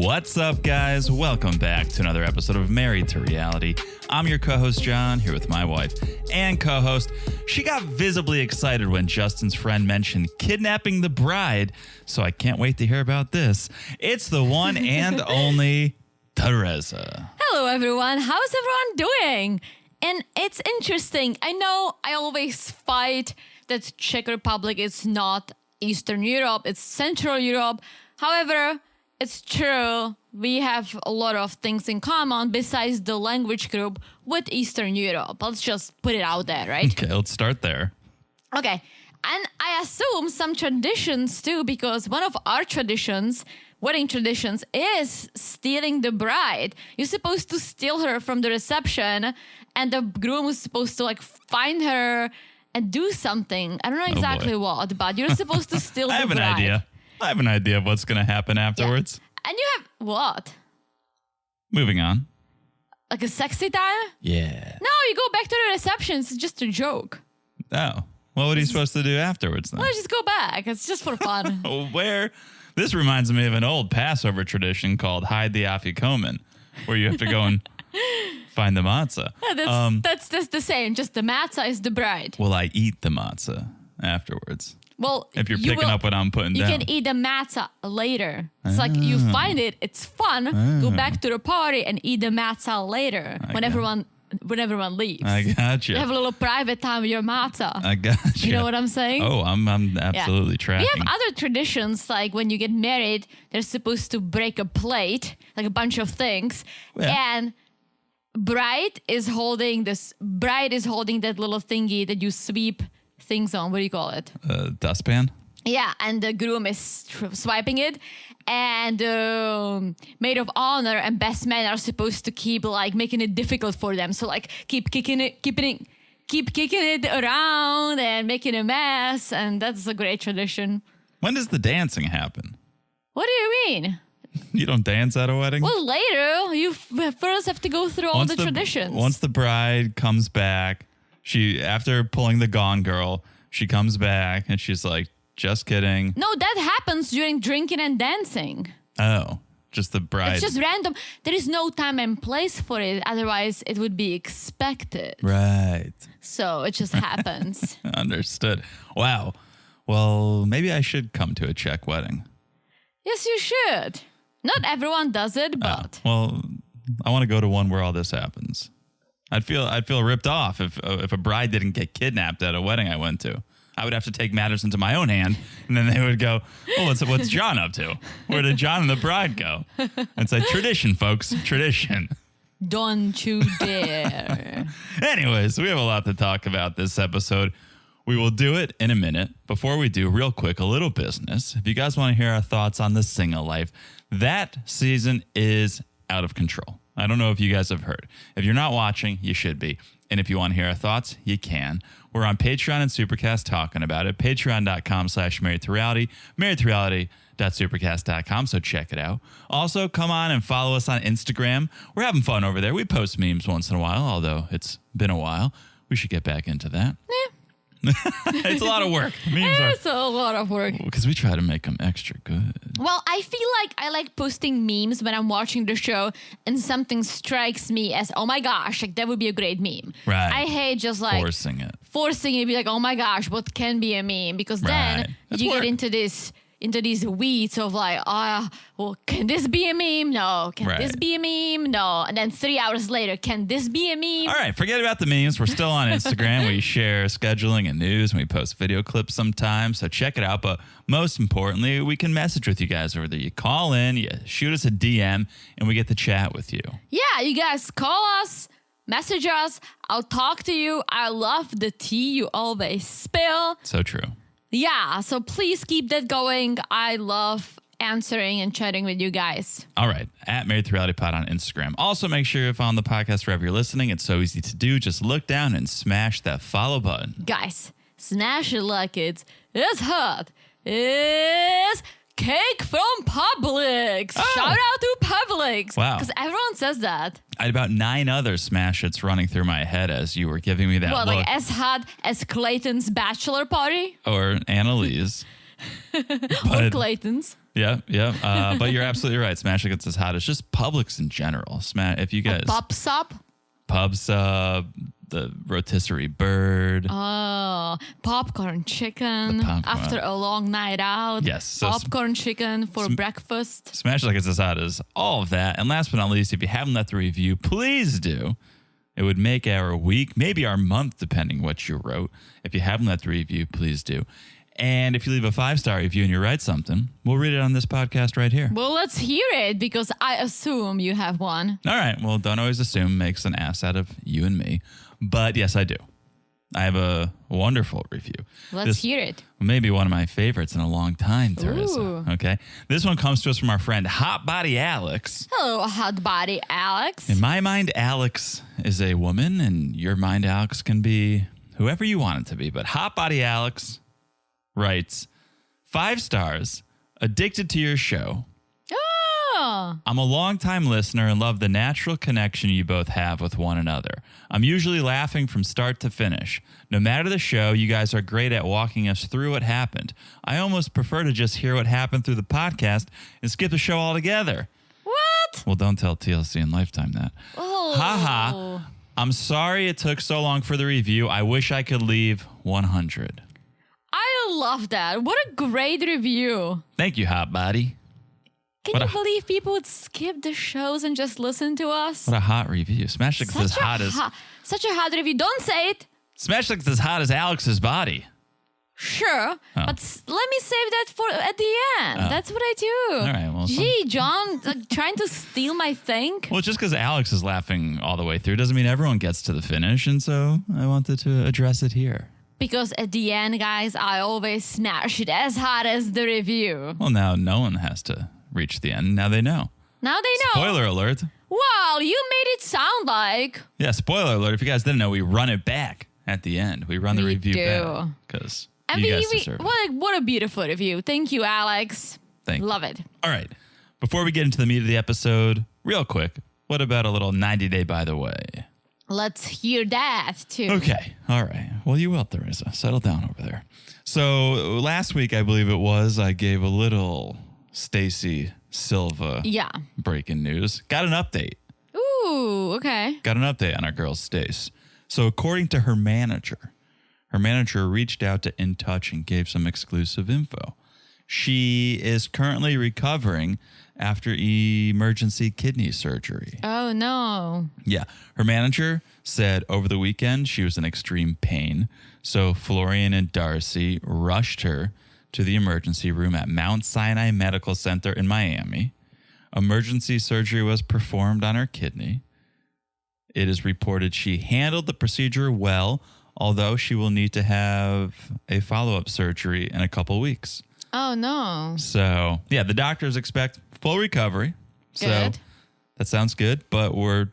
What's up, guys? Welcome back to another episode of Married to Reality. I'm your co-host, John, here with my wife and co-host. She got visibly excited when Justin's friend mentioned kidnapping the bride, so I can't wait to hear about this. It's the one and only Teresa. Hello, everyone. How's everyone doing? And it's interesting. I know I always fight that Czech Republic is not Eastern Europe, it's Central Europe. However, it's true, we have a lot of things in common besides the language group with Eastern Europe. Let's just put it out there, right? Okay, let's start there. Okay, and I assume some traditions too, because one of our traditions, wedding traditions, is stealing the bride. You're supposed to steal her from the reception, and the groom is supposed to find her and do something. I don't know exactly what, but you're supposed to steal the bride. I have an idea of what's going to happen afterwards. Yeah. And you have what? Moving on. Like a sexy time? Yeah. No, you go back to the reception. It's just a joke. Oh. Well, what are you supposed to do afterwards then? Well, just go back. It's just for fun. Where? This reminds me of an old Passover tradition called Hide the Afikomen, where you have to go and find the matzah. Yeah, that's the same. Just the matzah is the bride. Will I eat the matzah afterwards? Well, if you're picking up what I'm putting down. You can eat the matzah later. It's like you find it, it's fun. Go back to the party and eat the matzah later when everyone leaves. I got you. You have a little private time with your matzah. I got you. You know what I'm saying? Oh, I'm absolutely tracking. We have other traditions, like when you get married, they're supposed to break a plate, like a bunch of things. Yeah. And bride is holding that little thingy that you sweep things on. What do you call it? Dustpan? Yeah, and the groom is swiping it, and maid of honor and best man are supposed to keep making it difficult for them. So keep kicking it around and making a mess, and that's a great tradition. When does the dancing happen? What do you mean? You don't dance at a wedding? Well, later. You first have to go through all the traditions. Once the bride comes back, after pulling the Gone Girl, she comes back and she's like, just kidding. No, that happens during drinking and dancing. Oh, just the bride. It's just random. There is no time and place for it. Otherwise, it would be expected. Right. So it just happens. Understood. Wow. Well, maybe I should come to a Czech wedding. Yes, you should. Not everyone does it, but... Well, I want to go to one where all this happens. I'd feel ripped off if a bride didn't get kidnapped at a wedding I went to. I would have to take matters into my own hand, and then they would go, "Oh, what's John up to? Where did John and the bride go?" It's a tradition, folks. Tradition. Don't you dare. Anyways, we have a lot to talk about this episode. We will do it in a minute. Before we do, real quick, a little business. If you guys want to hear our thoughts on the single life, that season is out of control. I don't know if you guys have heard. If you're not watching, you should be. And if you want to hear our thoughts, you can. We're on Patreon and Supercast talking about it. Patreon.com/marriedtoreality, marriedtoreality.supercast.com, so check it out. Also, come on and follow us on Instagram. We're having fun over there. We post memes once in a while, although it's been a while. We should get back into that. Yeah. It's a lot of work. It's a lot of work. Because we try to make them extra good. Well, I feel like I like posting memes when I'm watching the show and something strikes me as, oh my gosh, that would be a great meme. Right. I hate just forcing it to be like, oh my gosh, what can be a meme? Because then you get into these weeds of well, can this be a meme? No. Can this be a meme? No. And then 3 hours later, can this be a meme? All right, forget about the memes. We're still on Instagram. We share scheduling and news, and we post video clips sometimes, so check it out. But most importantly, we can message with you guys over there. You call in, you shoot us a DM, and we get to chat with you. Yeah, you guys call us, message us. I'll talk to you. I love the tea you always spill. So true. Yeah, so please keep that going. I love answering and chatting with you guys. All right, at Married to Reality Pod on Instagram. Also, make sure you follow the podcast wherever you're listening. It's so easy to do. Just look down and smash that follow button. Guys, smash it like it's hot. It's cake from Publix. Oh. Shout out to Publix. Wow. Because everyone says that. I had about 9 other smash hits running through my head as you were giving me that look. Like as hot as Clayton's bachelor party? Or Annalise. Or Clayton's. Yeah. But you're absolutely right. Smash Like It's as hot as just Publix in general. If you guys Pub Sub. Pub Sub, the rotisserie bird. Oh, popcorn chicken after a long night out. Yes. So popcorn chicken for breakfast. Smash Like It's as hot as all of that. And last but not least, if you haven't left a review, please do. It would make our week, maybe our month, depending what you wrote. If you haven't left a review, please do. And if you leave a 5-star review and you write something, we'll read it on this podcast right here. Well, let's hear it because I assume you have one. All right. Well, don't always assume makes an ass out of you and me. But yes, I do. I have a wonderful review. Let's hear it. Maybe one of my favorites in a long time, Teresa. Ooh. Okay. This one comes to us from our friend Hot Body Alex. Hello, Hot Body Alex. In my mind, Alex is a woman, and your mind, Alex, can be whoever you want it to be. But Hot Body Alex writes, 5 stars, addicted to your show. Oh. I'm a longtime listener and love the natural connection you both have with one another. I'm usually laughing from start to finish. No matter the show, you guys are great at walking us through what happened. I almost prefer to just hear what happened through the podcast and skip the show altogether. What? Well, don't tell TLC and Lifetime that. Oh. Haha. I'm sorry it took so long for the review. I wish I could leave 100. I love that. What a great review. Thank you, Hot Body. Can you believe people would skip the shows and just listen to us? What a hot review. Smash Like It's as hot as... Such a hot review. Don't say it. Smash Like It's as hot as Alex's body. Sure, but let me save that for at the end. That's what I do. All right, well... Gee, John, trying to steal my thing? Well, just because Alex is laughing all the way through doesn't mean everyone gets to the finish, and so I wanted to address it here. Because at the end, guys, I always smash it as hot as the review. Well, now no one has to reach the end. Now they know. Now they know. Spoiler alert. Wow, you made it sound like... Yeah, spoiler alert. If you guys didn't know, we run it back at the end. We run the review back because you guys deserve it. What a beautiful review. Thank you, Alex. Thank you. Love it. All right. Before we get into the meat of the episode, real quick, what about a little 90-day by the way? Let's hear that, too. Okay. All right. Well, you will, Teresa. Settle down over there. So last week, I believe it was, I gave a little Stacy Silva breaking news. Got an update. Ooh, okay. Got an update on our girl, Stace. So according to her manager reached out to In Touch and gave some exclusive info. She is currently recovering after emergency kidney surgery. Oh, no. Yeah. Her manager said over the weekend she was in extreme pain. So Florian and Darcy rushed her to the emergency room at Mount Sinai Medical Center in Miami. Emergency surgery was performed on her kidney. It is reported she handled the procedure well, although she will need to have a follow-up surgery in a couple weeks. Oh, no. So, yeah, the doctors expect full recovery. Good. So that sounds good, but we're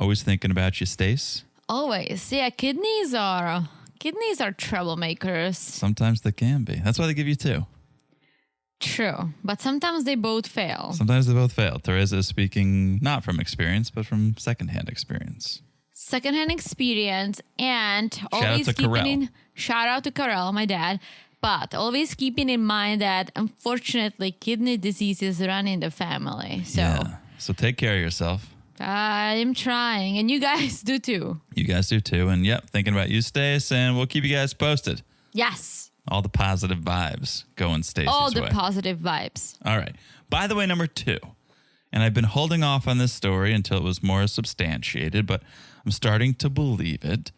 always thinking about you, Stace. Always. Yeah, kidneys are troublemakers. Sometimes they can be. That's why they give you 2. True, but sometimes they both fail. Sometimes they both fail. Teresa is speaking not from experience, but from secondhand experience. Secondhand experience, and Shout always out to Carell. Shout out to Carell, my dad. But always keeping in mind that unfortunately kidney diseases run in the family. So take care of yourself. I'm trying, and you guys do too. You guys do too. And yep, thinking about you, Stace, and we'll keep you guys posted. Yes. All the positive vibes going Stacy's way. All the positive vibes. All right. By the way, number 2, and I've been holding off on this story until it was more substantiated, but I'm starting to believe it.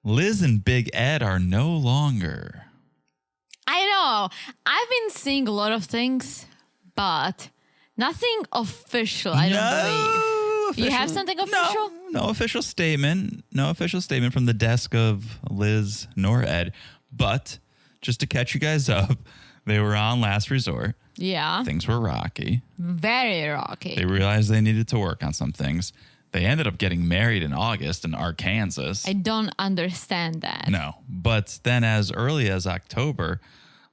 Liz and Big Ed are no longer. I know. I've been seeing a lot of things, but nothing official, I don't believe. You have something official? No official statement. No official statement from the desk of Liz nor Ed. But just to catch you guys up, they were on Last Resort. Yeah. Things were rocky. Very rocky. They realized they needed to work on some things. They ended up getting married in August in Arkansas. I don't understand that. No. But then as early as October,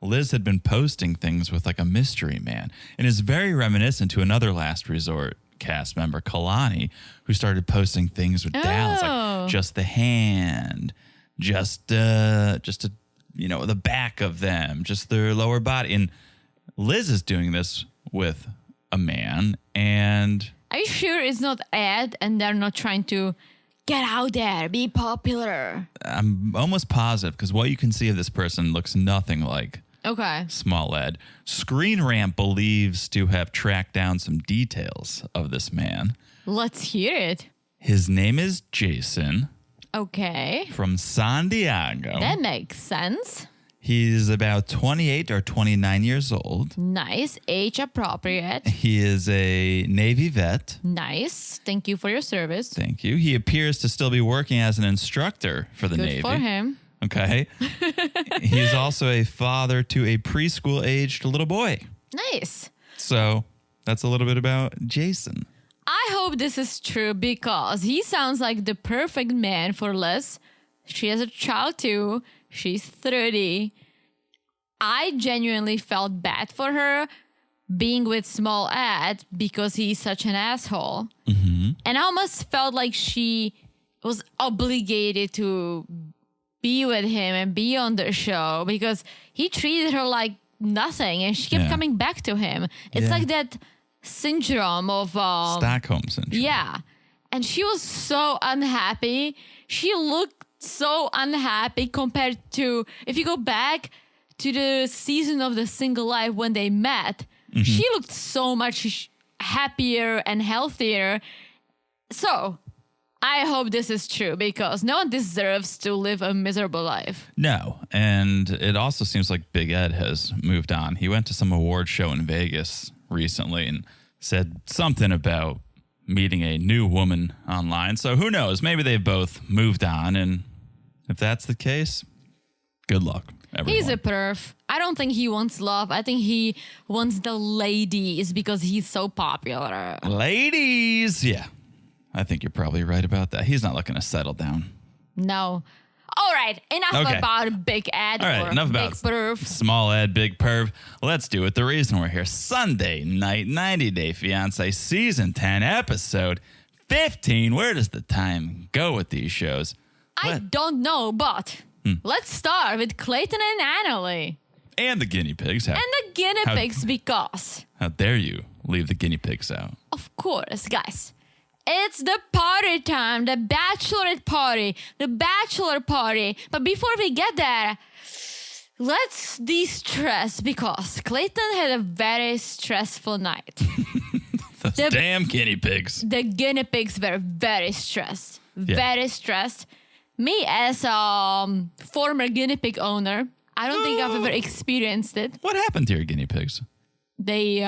Liz had been posting things with like a mystery man. And is very reminiscent to another Last Resort cast member, Kalani, who started posting things with Dallas, like just the hand, just a the back of them, just their lower body. And Liz is doing this with a man. And are you sure it's not ad and they're not trying to get out there, be popular? I'm almost positive because what you can see of this person looks nothing like Small Ed. Screen Rant believes to have tracked down some details of this man. Let's hear it. His name is Jason. Okay. From San Diego. That makes sense. He's about 28 or 29 years old. Nice. Age appropriate. He is a Navy vet. Nice. Thank you for your service. Thank you. He appears to still be working as an instructor for the Navy. Good for him. Okay. He's also a father to a preschool-aged little boy. Nice. So that's a little bit about Jason. I hope this is true because he sounds like the perfect man for Liz. She has a child too. She's 30. I genuinely felt bad for her being with Small Ed because he's such an asshole. Mm-hmm. And I almost felt like she was obligated to be with him and be on the show because he treated her like nothing and she kept coming back to him. It's like that syndrome of... Stockholm syndrome. Yeah. And she was so unhappy. She looked so unhappy compared to if you go back to the season of The Single Life when they met, she looked so much happier and healthier. So I hope this is true because no one deserves to live a miserable life. No. And it also seems like Big Ed has moved on. He went to some award show in Vegas recently and said something about meeting a new woman online. So who knows? Maybe they've both moved on. And if that's the case, good luck, everyone. He's a perf. I don't think he wants love. I think he wants the ladies because he's so popular. Ladies. Yeah, I think you're probably right about that. He's not looking to settle down. No. All right. Enough about Big Ed or enough about Big Perv. Small Ed, Big Perv. Let's do it. The reason we're here. Sunday night, 90 Day Fiancé, Season 10, Episode 15. Where does the time go with these shows? I don't know, but let's start with Clayton and Anali. And the guinea pigs. And the guinea pigs because... How dare you leave the guinea pigs out? Of course, guys. It's the party time, the bachelorette party, the bachelor party. But before we get there, let's de-stress because Clayton had a very stressful night. Those damn guinea pigs. The guinea pigs were very stressed. Very stressed. Me as a former guinea pig owner, I don't think I've ever experienced it. What happened to your guinea pigs? They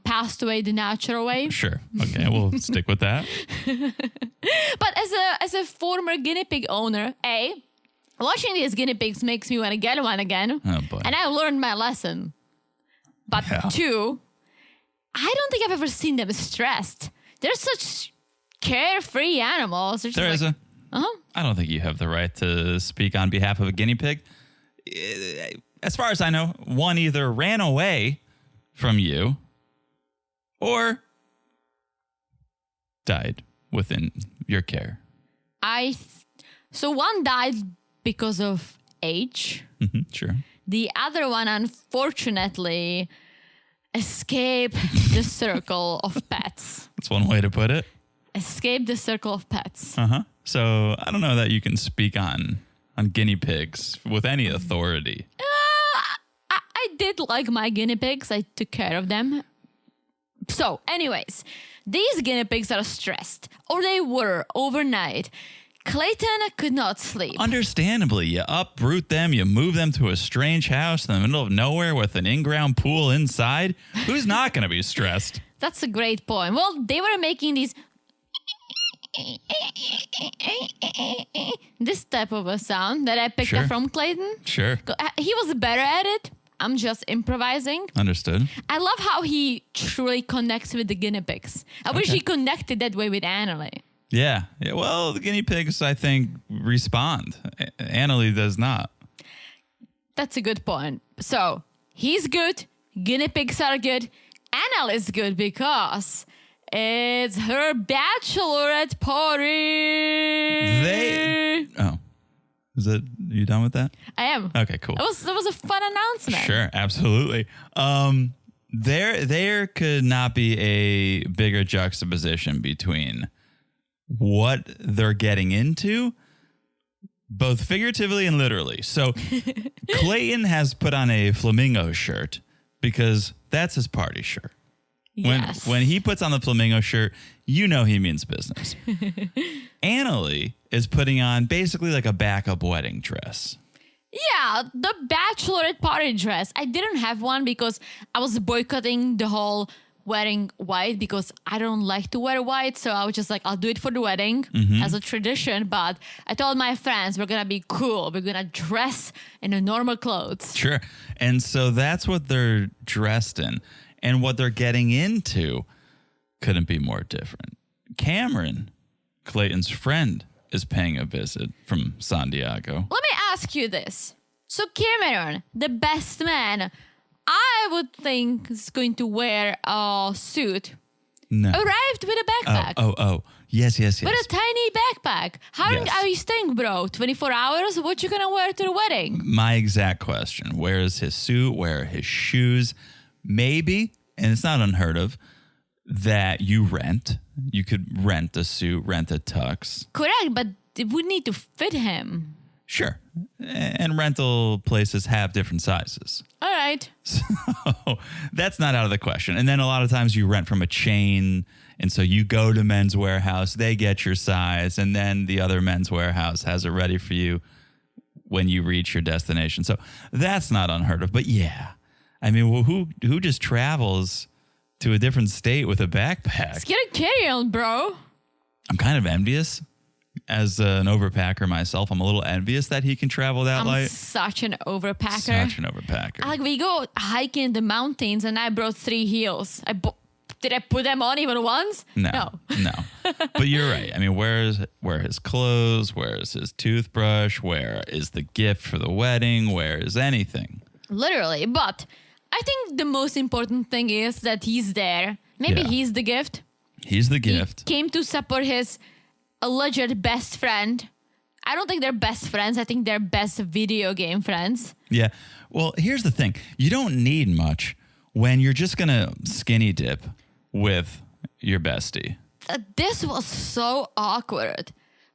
passed away the natural way. Sure. Okay, we'll stick with that. But as a former guinea pig owner, watching these guinea pigs makes me want to get one again. Oh, boy. And I learned my lesson. But two, I don't think I've ever seen them stressed. They're such carefree animals. I don't think you have the right to speak on behalf of a guinea pig. As far as I know, one either ran away from you or died within your care. So one died because of age. Sure. The other one, unfortunately, escaped the circle of pets. That's one way to put it. Escape the circle of pets. So I don't know that you can speak on guinea pigs with any authority. I did like my guinea pigs. I took care of them. So, anyways, these guinea pigs are stressed, or they were overnight. Clayton could not sleep. Understandably, you uproot them, you move them to a strange house in the middle of nowhere with an in-ground pool inside. Who's not going to be stressed? That's a great point. Well, they were making these... this type of a sound that I picked up from Clayton. Sure. He was better at it. I'm just improvising. Understood. I love how he truly connects with the guinea pigs. I wish he connected that way with Anali. Yeah. Well, the guinea pigs, I think, respond. Anali does not. That's a good point. So he's good. Guinea pigs are good. Anali's good because it's her bachelorette party. Are you done with that? I am. Okay, cool. That was a fun announcement. Sure, absolutely. There could not be a bigger juxtaposition between what they're getting into, both figuratively and literally. So Clayton has put on a flamingo shirt because that's his party shirt. Yes. When he puts on the flamingo shirt, you know he means business. Anali is putting on basically like a backup wedding dress. Yeah, the bachelorette party dress. I didn't have one because I was boycotting the whole wearing white because I don't like to wear white. So I was just like, I'll do it for the wedding as a tradition. But I told my friends, we're going to be cool. We're going to dress in the normal clothes. Sure. And so that's what they're dressed in. And what they're getting into couldn't be more different. Cameron, Clayton's friend, is paying a visit from San Diego. Let me ask you this. So Cameron, the best man, I would think is going to wear a suit. No. Arrived with a backpack. Oh. Yes. With a tiny backpack. How Yes. are you staying, bro? 24 hours? What you gonna wear to the wedding? My exact question. Where is his suit? Where are his shoes? Maybe, and it's not unheard of, that you could rent a suit, rent a tux. Correct, but it would need to fit him. Sure. And rental places have different sizes. All right. So that's not out of the question. And then a lot of times you rent from a chain. And so you go to Men's Warehouse, they get your size, and then the other Men's Warehouse has it ready for you when you reach your destination. So that's not unheard of. But yeah, I mean, well, who just travels to a different state with a backpack? Let's get a carry on, bro. I'm kind of envious. As an overpacker myself, I'm a little envious that he can travel that I'm light. such an overpacker. Such an overpacker. Like, we go hiking in the mountains and I brought 3 heels. Did I put them on even once? No. But you're right. I mean, where are his clothes? Where is his toothbrush? Where is the gift for the wedding? Where is anything? Literally. But I think the most important thing is that he's there. Maybe Yeah. he's the gift. He's the gift. He came to support his alleged best friend. I don't think they're best friends. I think they're best video game friends. Yeah. Well, here's the thing. You don't need much when you're just going to skinny dip with your bestie. This was so awkward.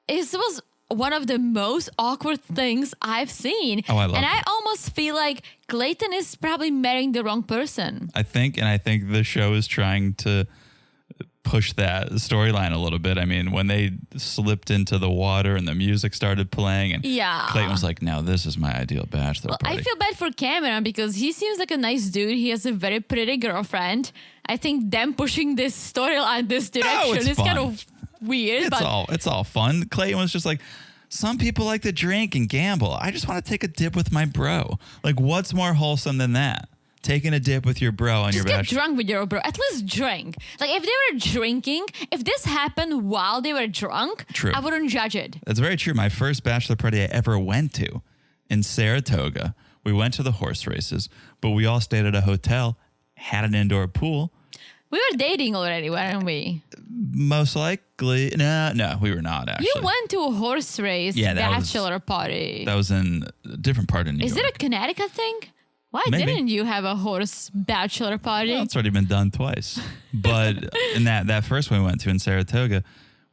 This was one of the most awkward things I've seen. Oh, I love And it. I almost feel like Clayton is probably marrying the wrong person. I think the show is trying to push that storyline a little bit. I mean, when they slipped into the water and the music started playing and Yeah. Clayton was like, now this is my ideal bachelor party. I feel bad for Cameron because he seems like a nice dude. He has a very pretty girlfriend. I think them pushing this storyline this direction it's is fun. kind of weird. It's all fun. Clayton was just like, some people like to drink and gamble. I just want to take a dip with my bro. Like, what's more wholesome than that? Taking a dip with your bro on Just your get bachelor. drunk with your bro. At least drink. Like, if they were drinking, if this happened while they were drunk, True. I wouldn't judge it. That's very true. My first bachelor party I ever went to in Saratoga, we went to the horse races, but we all stayed at a hotel, had an indoor pool. We were dating already, weren't we? Most likely, no, we were not actually. You went to a horse race bachelor party. That was in a different part of New Is York. it a Connecticut thing? Why Maybe. didn't you have a horse bachelor party? Well, it's already been done twice. But in that first one we went to in Saratoga,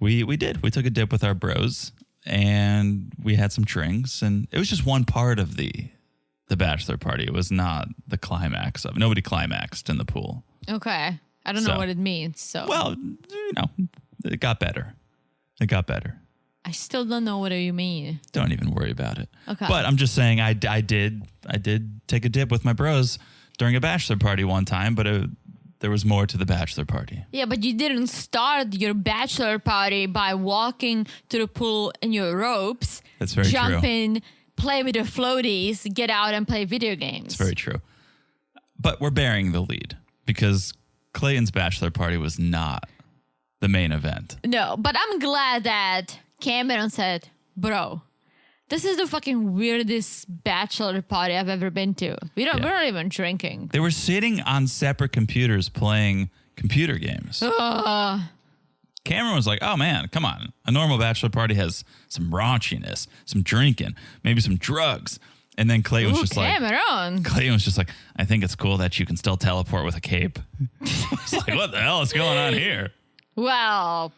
we did. We took a dip with our bros and we had some drinks, and it was just one part of the bachelor party. It was not the climax of it. Nobody climaxed in the pool. Okay. I don't know what it means. So Well, it got better. It got better. I still don't know what you mean. Don't even worry about it. Okay. But I'm just saying I did take a dip with my bros during a bachelor party one time, but there was more to the bachelor party. Yeah, but you didn't start your bachelor party by walking to the pool in your robes. That's very jump true. in, play with the floaties, get out and play video games. It's very true. But we're bearing the lead because Clayton's bachelor party was not the main event. No, but I'm glad that Cameron said, bro, this is the fucking weirdest bachelor party I've ever been to. We're not even drinking. They were sitting on separate computers playing computer games. Cameron was like, oh, man, come on. A normal bachelor party has some raunchiness, some drinking, maybe some drugs. And then Clayton was just like, I think it's cool that you can still teleport with a cape. It's like, what the hell is going on here? Well,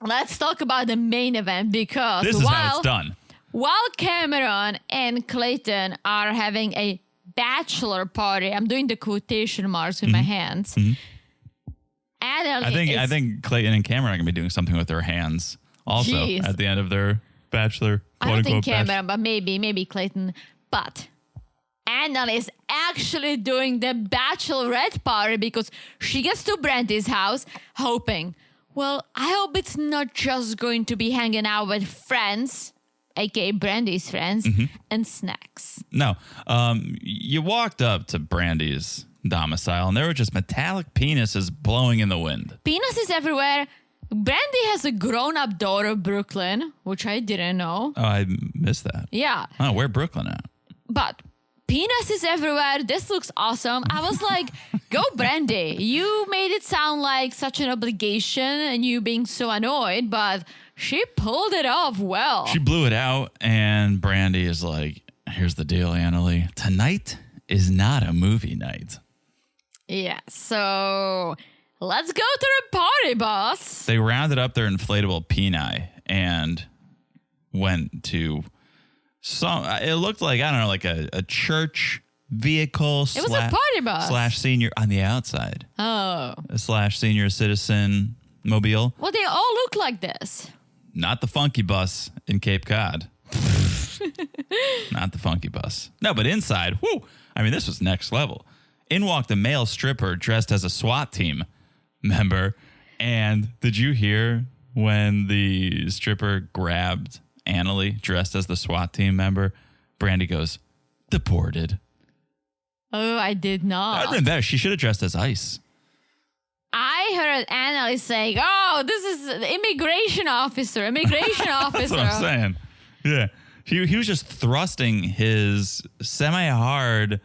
let's talk about the main event because this is how it's done. While Cameron and Clayton are having a bachelor party, I'm doing the quotation marks with my hands. Mm-hmm. Anali I think Clayton and Cameron are going to be doing something with their hands also at the end of their bachelor. I don't think Cameron, but maybe Clayton. But Anali is actually doing the bachelorette party because she gets to Brandy's house hoping, well, I hope it's not just going to be hanging out with friends, aka Brandy's friends, and snacks. No. You walked up to Brandy's domicile and there were just metallic penises blowing in the wind. Penises everywhere. Brandy has a grown-up daughter, Brooklyn, which I didn't know. Oh, I missed that. Yeah. Oh, where Brooklyn at? But penises everywhere. This looks awesome. I was like, go Brandy. You made it sound like such an obligation and you being so annoyed, but she pulled it off well. She blew it out and Brandy is like, here's the deal, Anali. Tonight is not a movie night. Yeah, so let's go to the party, boss. They rounded up their inflatable peni and went to it looked like, I don't know, like a church vehicle. It was a party bus. / senior on the outside. Oh. / senior citizen mobile. Well, they all look like this. Not the funky bus in Cape Cod. Not the funky bus. No, but inside, whoo, I mean, this was next level. In walked a male stripper dressed as a SWAT team member. And did you hear when the stripper grabbed Anali dressed as the SWAT team member? Brandy goes, deported. Oh, I did not. That would have been better. She should have dressed as ICE. I heard Anali saying, oh, this is the immigration officer. That's what I'm saying. Yeah. He was just thrusting his semi-hard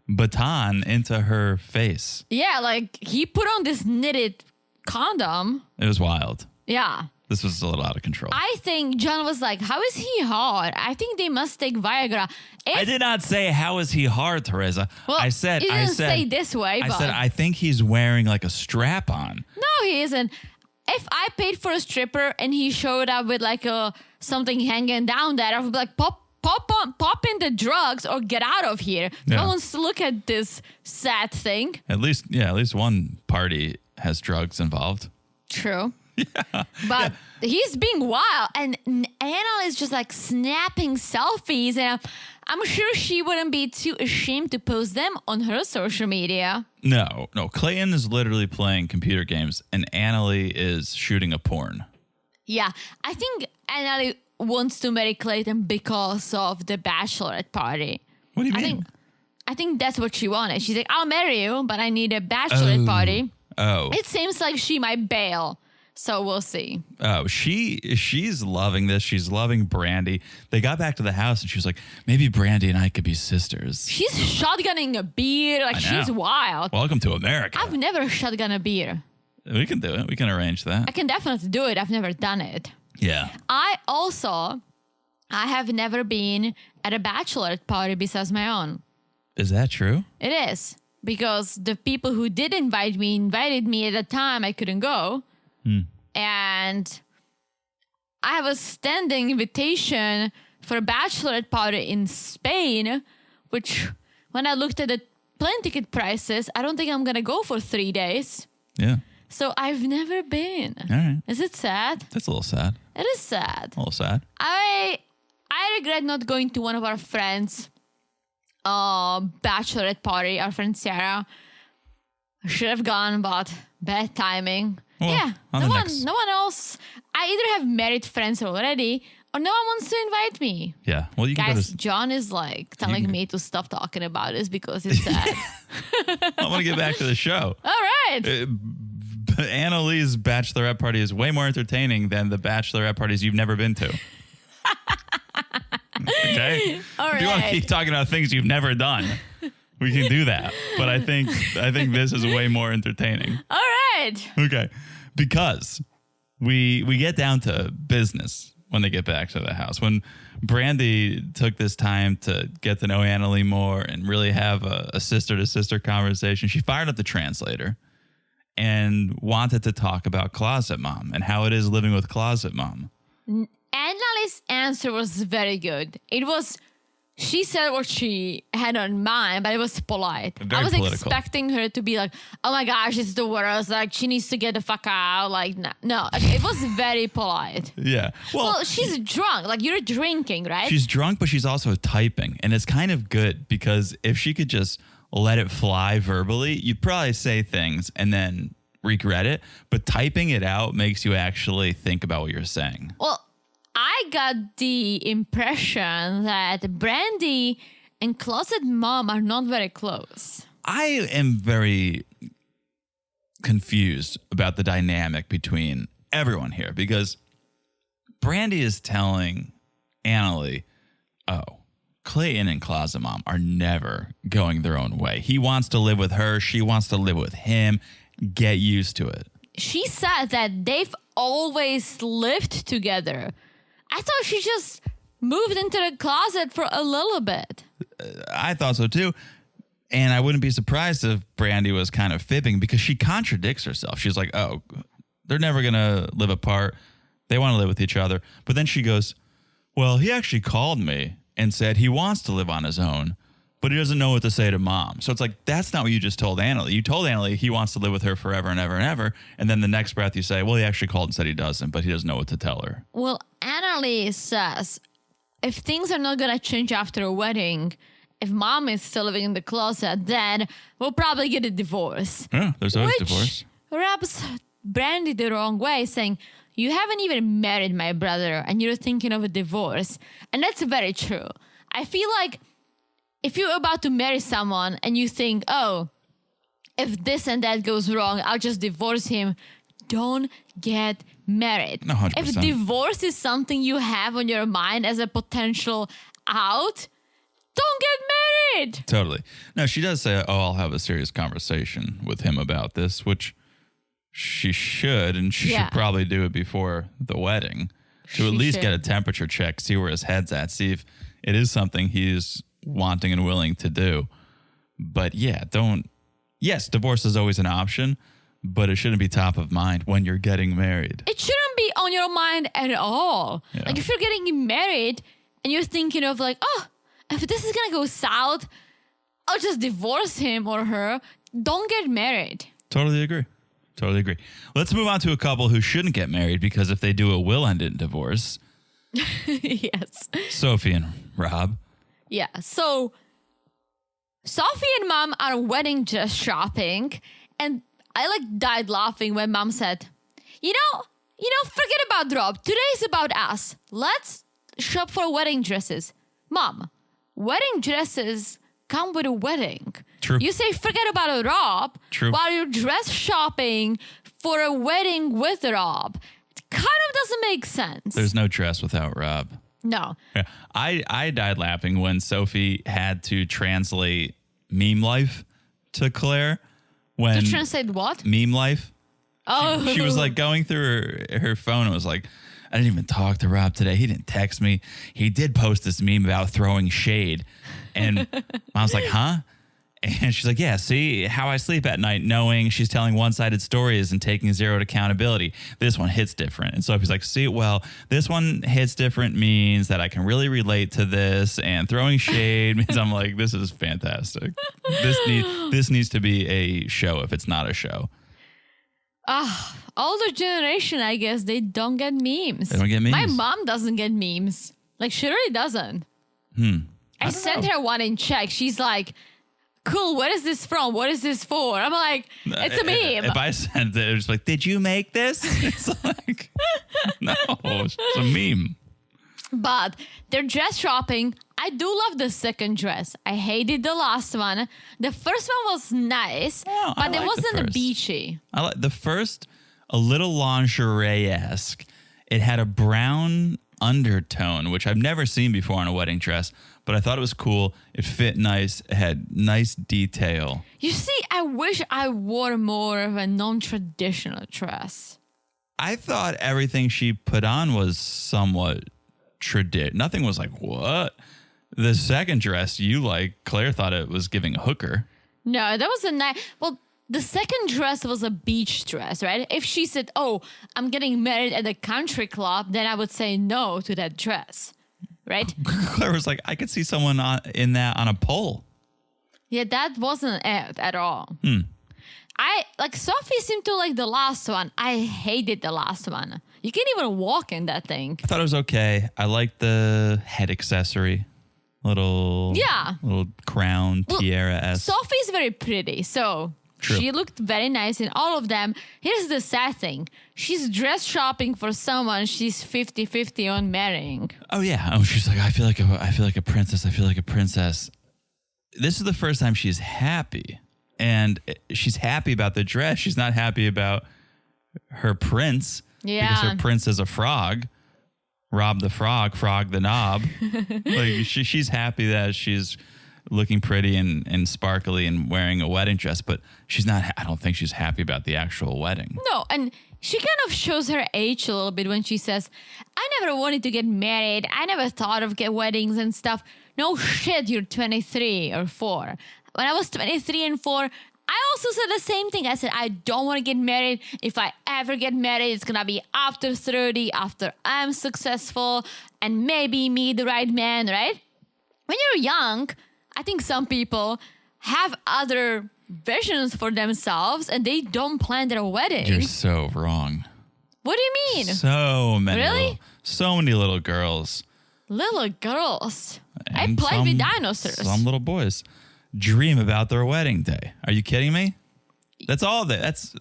baton into her face. Yeah, like he put on this knitted condom. It was wild. Yeah. This was a little out of control. I think John was like, how is he hard? I think they must take Viagra. I did not say, how is he hard, Teresa? Well, I said, you didn't say this way, I but said, I think he's wearing like a strap on. No, he isn't. If I paid for a stripper and he showed up with like something hanging down there, I would be like, pop in the drugs or get out of here. Yeah. No wants to look at this sad thing. At least one party has drugs involved. True. Yeah. But he's being wild. And Anna is just like snapping selfies. And I'm sure she wouldn't be too ashamed to post them on her social media. No. Clayton is literally playing computer games and Anali is shooting a porn. Yeah. I think Anali wants to marry Clayton because of the bachelorette party. What do you mean? I think that's what she wanted. She's like, I'll marry you, but I need a bachelorette party. Oh. It seems like she might bail. So we'll see. Oh, she's loving this. She's loving Brandy. They got back to the house and she was like, maybe Brandy and I could be sisters. She's shotgunning a beer. Like, she's wild. Welcome to America. I've never shotgun a beer. We can do it. We can arrange that. I can definitely do it. I've never done it. Yeah. I have never been at a bachelorette party besides my own. Is that true? It is. Because the people who did invite me invited me at a time I couldn't go. And I have a standing invitation for a bachelorette party in Spain, which when I looked at the plane ticket prices, I don't think I'm going to go for 3 days. Yeah. So I've never been. All right. Is it sad? That's a little sad. It is sad. A little sad. I regret not going to one of our friends' bachelorette party. Our friend Sarah should have gone, but bad timing. Well, yeah, no one else. I either have married friends already, or no one wants to invite me. Yeah, well, you can guys. John is like telling me to stop talking about this because it's sad. I want to get back to the show. All right. Annali's bachelorette party is way more entertaining than the bachelorette parties you've never been to. Okay. All right. If you want to keep talking about things you've never done, we can do that. But I think this is way more entertaining. All right. Okay. Because we get down to business when they get back to the house. When Brandy took this time to get to know Anali more and really have a sister-to-sister conversation, she fired up the translator and wanted to talk about Closet Mom and how it is living with Closet Mom. Anali's answer was very good. She said what she had on mind, but it was polite. Very I was political. expecting her to be like, oh my gosh, it's the worst. Like, she needs to get the fuck out. Like, no. It was very polite. Yeah. Well, she's drunk. Like, you're drinking, right? She's drunk, but she's also typing. And it's kind of good because if she could just let it fly verbally, you'd probably say things and then regret it. But typing it out makes you actually think about what you're saying. Well, I got the impression that Brandy and Closet Mom are not very close. I am very confused about the dynamic between everyone here because Brandy is telling Anali, Clayton and Closet Mom are never going their own way. He wants to live with her. She wants to live with him. Get used to it. She said that they've always lived together. I thought she just moved into the closet for a little bit. I thought so too. And I wouldn't be surprised if Brandy was kind of fibbing because she contradicts herself. She's like, oh, they're never going to live apart. They want to live with each other. But then she goes, well, he actually called me and said he wants to live on his own, but he doesn't know what to say to Mom. So it's like, that's not what you just told Anali. You told Anali he wants to live with her forever and ever and ever. And then the next breath you say, well, he actually called and said he doesn't, but he doesn't know what to tell her. Well, Anali says, if things are not going to change after a wedding, if Mom is still living in the closet, then we'll probably get a divorce. Yeah, there's always divorce. Rubs Brandy the wrong way, saying, you haven't even married my brother and you're thinking of a divorce. And that's very true. I feel like if you're about to marry someone and you think, oh, if this and that goes wrong, I'll just divorce him. Don't get married. 100%. If divorce is something you have on your mind as a potential out, don't get married. Totally. No, she does say, I'll have a serious conversation with him about this, which she should, and she should probably do it before the wedding to at least get a temperature check, see where his head's at, see if it is something he's wanting and willing to do. But yeah, yes, divorce is always an option, but it shouldn't be top of mind when you're getting married. It shouldn't be on your mind at all. Yeah. Like if you're getting married and you're thinking of like, oh, if this is going to go south, I'll just divorce him or her. Don't get married. Totally agree. Let's move on to a couple who shouldn't get married because if they do, it will end in divorce. Yes. Sophie and Rob. Yeah. So Sophie and Mom are wedding dress shopping, and I died laughing when Mom said, you know, forget about Rob. Today's about us. Let's shop for wedding dresses. Mom, wedding dresses come with a wedding. True. You say forget about Rob. True. While you're dress shopping for a wedding with Rob. It kind of doesn't make sense. There's no dress without Rob. No. Yeah. I died laughing when Sophie had to translate meme life to Claire. To translate what? Meme life. Oh. She was going through her phone and was like, I didn't even talk to Rob today. He didn't text me. He did post this meme about throwing shade. And Mom's like, huh? And she's like, yeah, see how I sleep at night knowing she's telling one-sided stories and taking zero accountability. This one hits different. And Sophie's like, see, well, this one hits different means that I can really relate to this. And throwing shade means I'm like, this is fantastic. This needs to be a show if it's not a show. Older generation, I guess, they don't get memes. They don't get memes. My mom doesn't get memes. She really doesn't. I sent her one in Czech. She's like, cool, what is this from? What is this for? I'm like, it's a meme. If I sent it, it's like, did you make this? It's like, no, it's a meme. But they're dress shopping. I do love the second dress. I hated the last one. The first one was nice, but it wasn't beachy. I like the first, a little lingerie-esque. It had a brown undertone, which I've never seen before on a wedding dress, but I thought it was cool. It fit nice. It had nice detail. You see, I wish I wore more of a non-traditional dress. I thought everything she put on was somewhat nothing was like, what? The second dress Claire thought it was giving a hooker. No, that was a nice. Well, the second dress was a beach dress, right? If she said, "Oh, I'm getting married at a country club," then I would say no to that dress, right? Claire was like, I could see someone in that on a pole. Yeah, that wasn't it at all. Sophie seemed to like the last one. I hated the last one. You can't even walk in that thing. I thought it was okay. I liked the head accessory. Little crown, tiara-esque. Sophie's very pretty, so True. She looked very nice in all of them. Here's the sad thing. She's dress shopping for someone she's 50-50 on marrying. Oh, yeah. Oh, she's like, I feel like a princess. I feel like a princess. This is the first time she's happy. And she's happy about the dress. She's not happy about her prince. Yeah. Because her prince is a frog. Rob the frog, frog the knob. Like she's happy that she's looking pretty and sparkly and wearing a wedding dress, but she's not. I don't think she's happy about the actual wedding. No, and she kind of shows her age a little bit when she says, "I never wanted to get married. I never thought of get weddings and stuff." No shit, you're 23 or 4. When I was 23 and 4. I also said the same thing. I said, I don't want to get married. If I ever get married, it's going to be after 30, after I'm successful and maybe meet the right man, right? When you're young, I think some people have other visions for themselves and they don't plan their wedding. You're so wrong. What do you mean? So many. Really? So many little girls. Little girls. And I played with dinosaurs. Some little boys dream about their wedding day. Are you kidding me? That's all that. That's,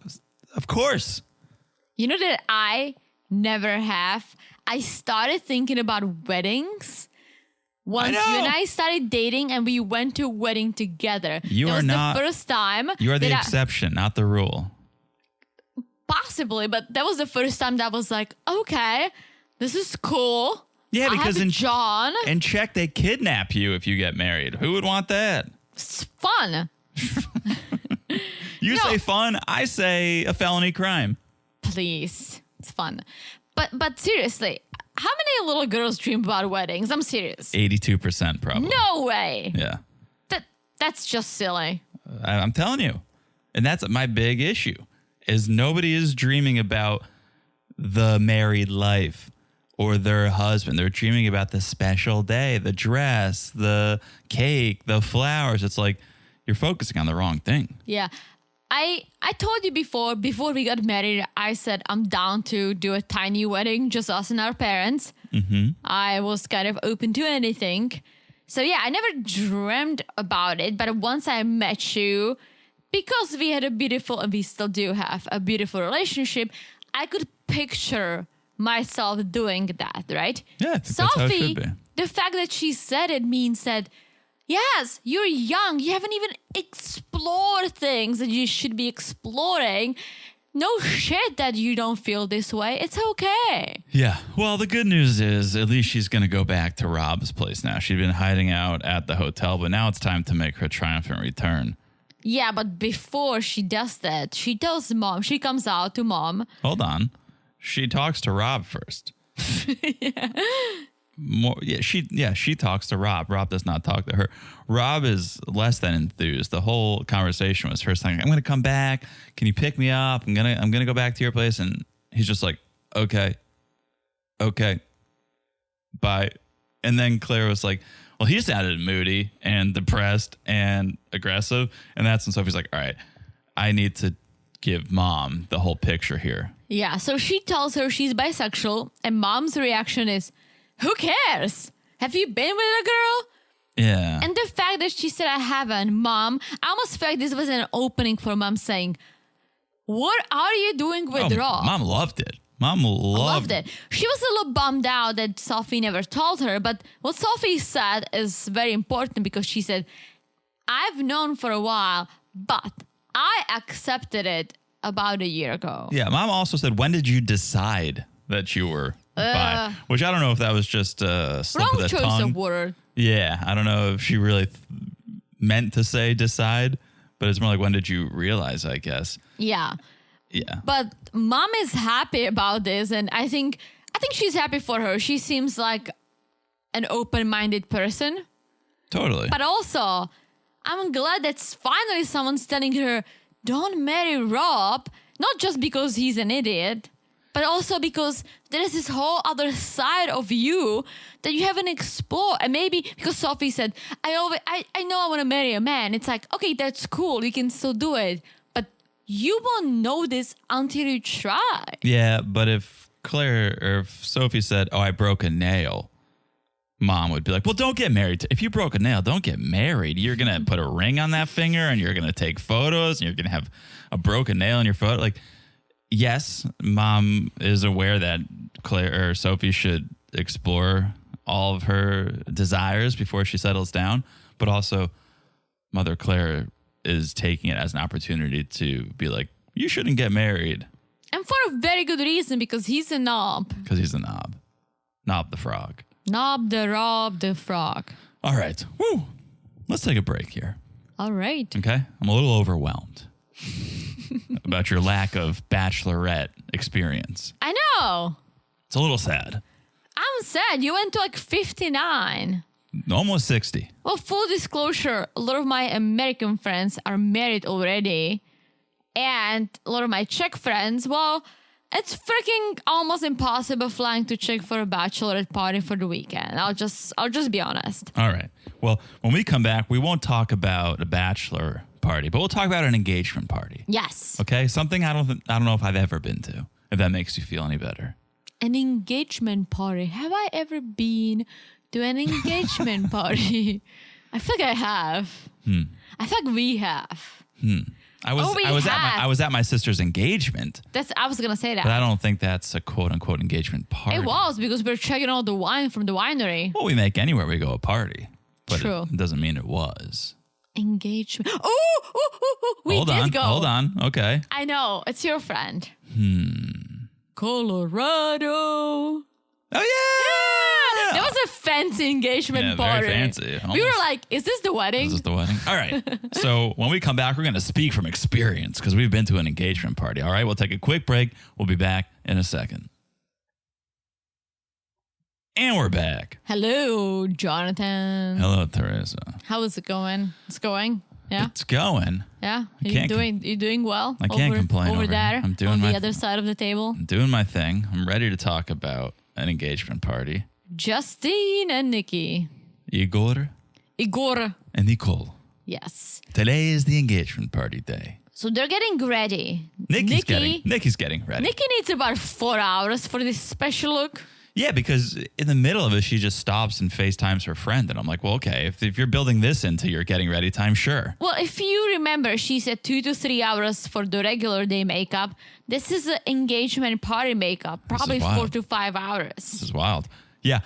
of course. You know that I never have. I started thinking about weddings once you and I started dating and we went to a wedding together. You that are was not the first time. You are the exception, not the rule. Possibly, but that was the first time that was like, okay, this is cool. Yeah, because in John. In Czech, they kidnap you if you get married. Who would want that? It's fun. You say fun, I say a felony crime. Please. It's fun. But seriously, how many little girls dream about weddings? I'm serious. 82% probably. No way. Yeah. That's just silly. I'm telling you. And that's my big issue is nobody is dreaming about the married life or their husband. They're dreaming about the special day, the dress, the cake, the flowers. It's like you're focusing on the wrong thing. Yeah. I told you before we got married, I said I'm down to do a tiny wedding, just us and our parents. Mm-hmm. I was kind of open to anything. So yeah, I never dreamed about it. But once I met you, because we had and we still do have a beautiful relationship, I could picture myself doing that, right? Yeah, Sophie, that's how it should be. The fact that she said it means that, yes, you're young. You haven't even explored things that you should be exploring. No shit that you don't feel this way. It's okay. Yeah. Well, the good news is at least she's going to go back to Rob's place now. She'd been hiding out at the hotel, but now it's time to make her triumphant return. Yeah, but before she does that, she tells mom. She comes out to mom. Hold on. She talks to Rob first. She talks to Rob. Rob does not talk to her. Rob is less than enthused. The whole conversation was her saying, "I'm going to come back. Can you pick me up? I'm gonna go back to your place." And he's just like, "Okay, bye." And then Claire was like, "Well, he sounded moody and depressed and aggressive." And that's when Sophie's like, "All right, I need to give mom the whole picture here." Yeah, so she tells her she's bisexual, and mom's reaction is, who cares? Have you been with a girl? Yeah. And the fact that she said, I haven't, mom, I almost felt like this was an opening for mom saying, what are you doing with Rob? Mom loved it. Mom loved it. She was a little bummed out that Sophie never told her, but what Sophie said is very important because she said, I've known for a while, but I accepted it about a year ago. Yeah, mom also said, when did you decide that you were bi? Which I don't know if that was just a slip of the tongue. Wrong choice of word. Yeah, I don't know if she really meant to say decide, but it's more like, when did you realize, I guess? Yeah. Yeah. But mom is happy about this, and I think she's happy for her. She seems like an open-minded person. Totally. But also, I'm glad that finally someone's telling her, don't marry Rob, not just because he's an idiot, but also because there's this whole other side of you that you haven't explored. And maybe because Sophie said, I know I want to marry a man. It's like, okay, that's cool. You can still do it. But you won't know this until you try. Yeah, but if Claire or if Sophie said, oh, I broke a nail, mom would be like, well, don't get married. If you broke a nail, don't get married. You're going to put a ring on that finger and you're going to take photos and you're going to have a broken nail in your photo. Like, yes, mom is aware that Claire or Sophie should explore all of her desires before she settles down. But also, Mother Claire is taking it as an opportunity to be like, you shouldn't get married. And for a very good reason, because he's a knob. Because he's a knob. Knob the frog. Knob the Rob the frog. All right. Woo. Let's take a break here. All right. Okay? I'm a little overwhelmed about your lack of bachelorette experience. I know. It's a little sad. I'm sad. You went to like 59. Almost 60. Well, full disclosure, a lot of my American friends are married already. And a lot of my Czech friends, well, it's freaking almost impossible flying to Czech for a bachelorette party for the weekend. I'll just be honest. All right. Well, when we come back, we won't talk about a bachelor party, but we'll talk about an engagement party. Yes. Okay? Something I don't know if I've ever been to, if that makes you feel any better. An engagement party. Have I ever been to an engagement party? I feel like I have. I feel like we have. I was at my sister's engagement. I was gonna say that. But I don't think that's a quote unquote engagement party. It was because we're checking out the wine from the winery. Well, we make anywhere we go a party. But True. It doesn't mean it was. Engagement. Oh, we did go. Hold on. Okay. I know. It's your friend. Colorado. Oh, yeah. That was a fancy engagement party. Very fancy. We were like, is this the wedding? Is this the wedding? All right. So when we come back, we're going to speak from experience because we've been to an engagement party. All right. We'll take a quick break. We'll be back in a second. And we're back. Hello, Jonathan. Hello, Teresa. How is it going? It's going. Yeah. It's going. Yeah. You doing well? I can't complain over there. I'm doing on my the other side of the table. I'm doing my thing. I'm ready to talk about an engagement party. Justine and Nikki. Igor and Nicole. Yes. Today is the engagement party day. So they're getting ready. Nikki's getting ready. Nikki needs about 4 hours for this special look. Yeah, because in the middle of it, she just stops and FaceTimes her friend. And I'm like, well, okay, if you're building this into your getting ready time, sure. Well, if you remember, she said 2 to 3 hours for the regular day makeup. This is an engagement party makeup, probably 4 to 5 hours. This is wild. Yeah.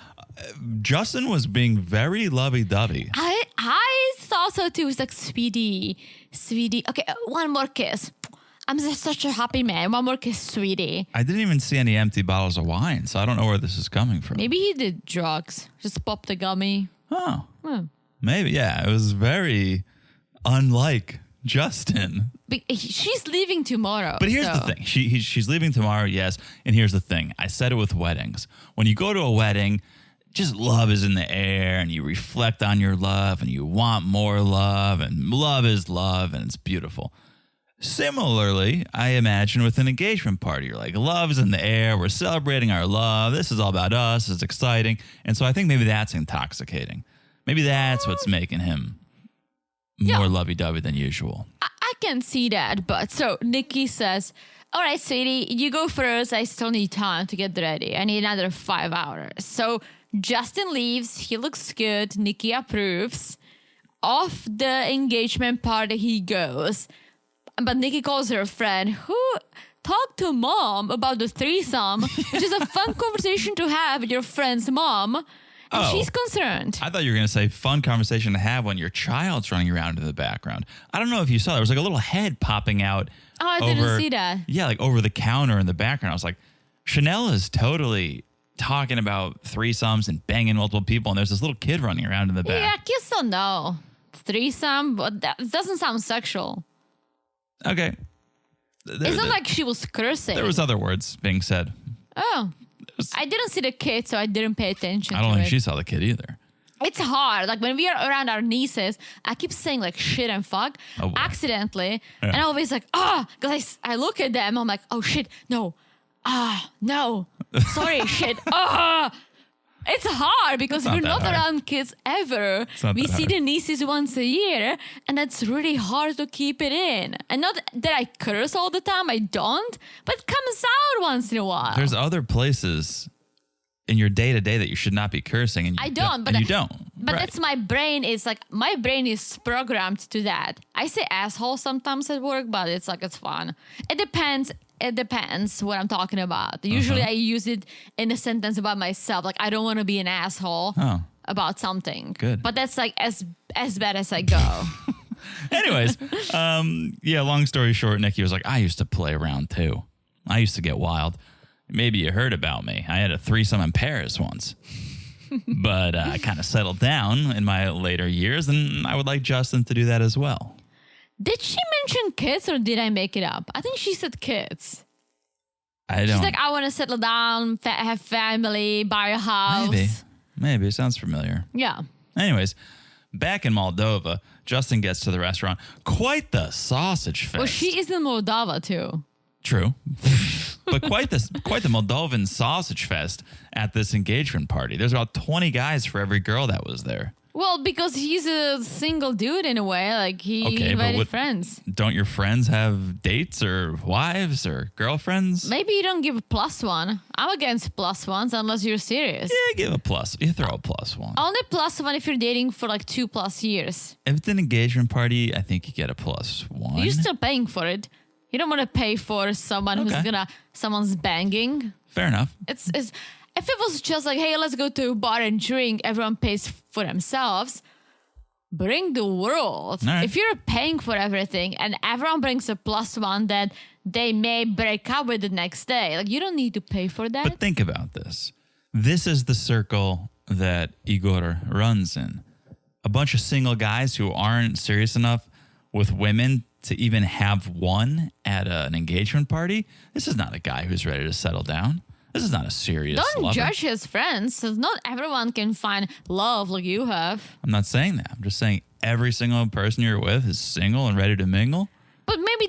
Justin was being very lovey-dovey. I thought so too. It was like, sweetie. Okay, one more kiss. I'm just such a happy man. One more kiss, sweetie. I didn't even see any empty bottles of wine, so I don't know where this is coming from. Maybe he did drugs. Just popped a gummy. Oh. Maybe, yeah. It was very unlike Justin. But she's leaving tomorrow. But here's the thing. She's leaving tomorrow, yes. And here's the thing. I said it with weddings. When you go to a wedding, just love is in the air and you reflect on your love and you want more love and love is love and it's beautiful. Similarly, I imagine with an engagement party, you're like, love's in the air. We're celebrating our love. This is all about us. It's exciting. And so I think maybe that's intoxicating. Maybe that's what's making him more lovey-dovey than usual. I can see that. But so Nikki says, all right, sweetie, you go first. I still need time to get ready. I need another 5 hours. So Justin leaves. He looks good. Nikki approves. Off the engagement party he goes. But Nikki calls her friend who talked to mom about the threesome, which is a fun conversation to have with your friend's mom. And she's concerned. I thought you were going to say fun conversation to have when your child's running around in the background. I don't know if you saw. There was like a little head popping out. Oh, I didn't see that. Yeah, like over the counter in the background. I was like, Chanel is totally talking about threesomes and banging multiple people. And there's this little kid running around in the back. Yeah, kids don't know. Threesome, but that doesn't sound sexual. Okay. It's not like she was cursing. There was other words being said. Oh. I didn't see the kid, so I didn't pay attention I don't to think it. she saw the kid either. It's hard. Like when we are around our nieces, I keep saying like shit and fuck Oh, boy. accidentally. Yeah. And I always like, because I look at them, I'm like, oh shit, no. No. Sorry, shit. It's hard because It's not we're that not hard. around kids ever. not We that see hard. the nieces once a year, and that's really hard to keep it in. And not that I curse all the time, I don't, but it comes out once in a while. There's other places in your day to day that you should not be cursing, and you I don't, but and you don't. But Right. that's my brain. It's like my brain is programmed to that. I say asshole sometimes at work, but it's like it's fun. It depends. It depends what I'm talking about. Usually I use it in a sentence about myself. Like I don't want to be an asshole about something. Good. But that's like as bad as I go. Anyways, long story short, Nikki was like, I used to play around too. I used to get wild. Maybe you heard about me. I had a threesome in Paris once. But I kind of settled down in my later years, and I would like Justin to do that as well. Did she mention kids or did I make it up? I think she said kids. I don't. She's like, I want to settle down, have family, buy a house. Maybe. It sounds familiar. Yeah. Anyways, back in Moldova, Justin gets to the restaurant. Quite the sausage fest. Well, she is in Moldova too. True. But quite the Moldovan sausage fest at this engagement party. There's about 20 guys for every girl that was there. Well, because he's a single dude in a way. Like he invited friends. Don't your friends have dates or wives or girlfriends? Maybe you don't give a +1. I'm against +1s unless you're serious. Yeah, give a plus. You throw a +1. Only +1 if you're dating for like 2+ years. If it's an engagement party, I think you get a +1. You're still paying for it. You don't want to pay for someone someone's banging. Fair enough. It's if it was just like, hey, let's go to a bar and drink, everyone pays for themselves. Bring the world. All right. If you're paying for everything and everyone brings a +1 that they may break up with the next day, like you don't need to pay for that. But think about this. This is the circle that Igor runs in. A bunch of single guys who aren't serious enough with women to even have one at an engagement party. This is not a guy who's ready to settle down. This is not a serious Don't lover. judge his friends. 'Cause not everyone can find love like you have. I'm not saying that. I'm just saying every single person you're with is single and ready to mingle. But maybe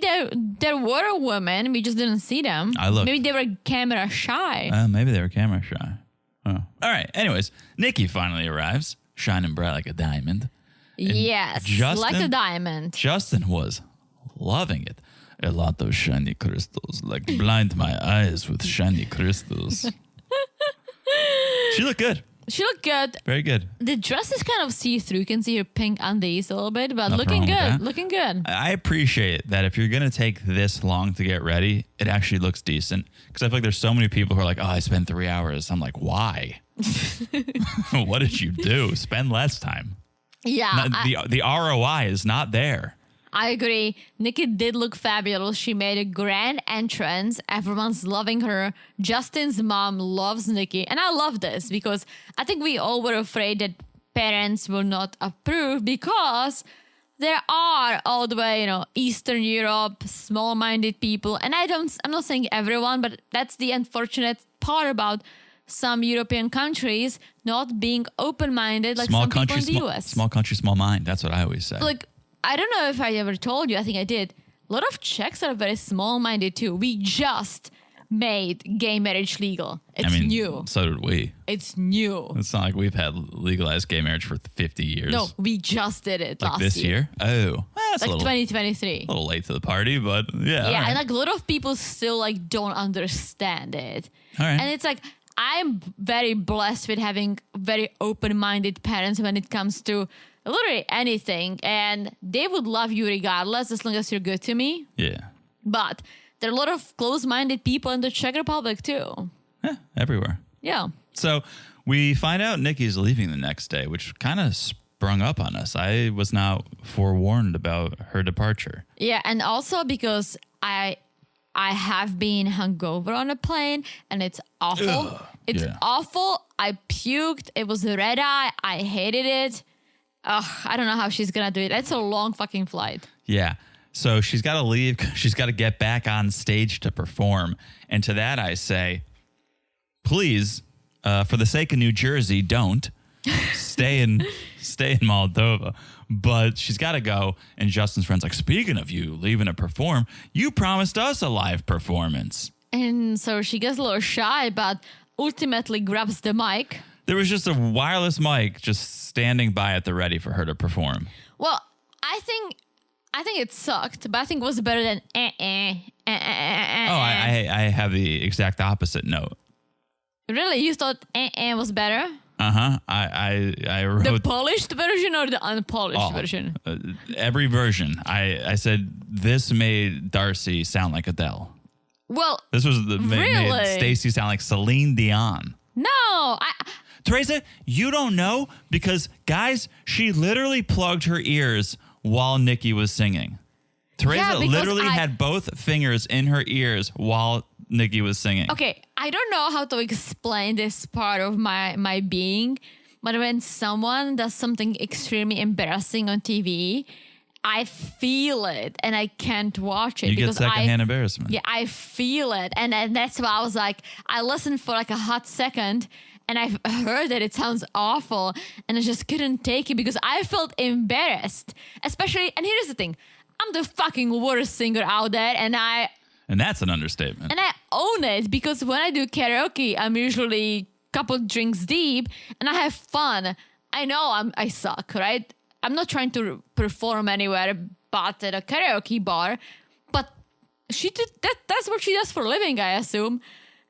there were women, we just didn't see them. I looked. Maybe they were camera shy. Maybe they were camera shy. Oh. All right. Anyways, Nikki finally arrives, shining bright like a diamond. Yes, Justin- like a diamond. Justin was loving it. A lot of shiny crystals, like blind my eyes with shiny crystals. She looked good. She looked good. Very good. The dress is kind of see-through. You can see her pink undies a little bit, but Nothing looking wrong with good. that. Looking good. I appreciate that if you're going to take this long to get ready, it actually looks decent. Because I feel like there's so many people who are like, oh, I spent 3 hours. I'm like, why? What did you do? Spend less time. Yeah, The ROI is not there. I agree. Nikki did look fabulous. She made a grand entrance. Everyone's loving her. Justin's mom loves Nikki. And I love this because I think we all were afraid that parents will not approve because there are all the way, Eastern Europe, small-minded people. And I'm not saying everyone, but that's the unfortunate part about some European countries not being open-minded like some people in the US. Small country, small mind. That's what I always say. Like, I don't know if I ever told you. I think I did. A lot of Czechs are very small-minded too. We just made gay marriage legal. It's new. So did we. It's new. It's not like we've had legalized gay marriage for 50 years. No, we just did it like last this year. Oh, that's Like a little 2023. little late to the party, but yeah. Yeah, all right. and like a lot of people still like don't understand it. All right. And it's like I'm very blessed with having very open-minded parents when it comes to literally anything, and they would love you regardless as long as you're good to me. Yeah. But there are a lot of close-minded people in the Czech Republic too. Yeah, everywhere. Yeah. So we find out Nikki's leaving the next day, which kind of sprung up on us. I was not forewarned about her departure. Yeah, and also because I have been hungover on a plane, and it's awful. Ugh, It's yeah. awful. I puked. It was a red eye. I hated it. Ugh, I don't know how she's gonna do it. That's a long fucking flight. Yeah. So she's got to leave. She's got to get back on stage to perform. And to that, I say, please, for the sake of New Jersey, don't stay in Moldova. But she's got to go. And Justin's friend's like, speaking of you leaving to perform, you promised us a live performance. And so she gets a little shy, but ultimately grabs the mic. There was just a wireless mic just standing by at the ready for her to perform. Well, I think it sucked, but I think it was better than Oh, I have the exact opposite note. Really? You thought was better? Uh-huh. I wrote The polished version or the unpolished version? Every version. I said this made Darcy sound like Adele. Well, This was made really? Stacey sound like Celine Dion. No, Teresa, you don't know because, guys, she literally plugged her ears while Nikki was singing. Teresa literally had both fingers in her ears while Nikki was singing. Okay, I don't know how to explain this part of my being, but when someone does something extremely embarrassing on TV, I feel it and I can't watch it. You get secondhand embarrassment. Yeah, I feel it. And that's why I was like, I listened for like a hot second and I heard that it sounds awful and I just couldn't take it because I felt embarrassed. Especially, and here's the thing, I'm the fucking worst singer out there and that's an understatement. and I own it because when I do karaoke, I'm usually a couple drinks deep and I have fun. I know I suck, right? I'm not trying to perform anywhere but at a karaoke bar, but she did that's what she does for a living, I assume.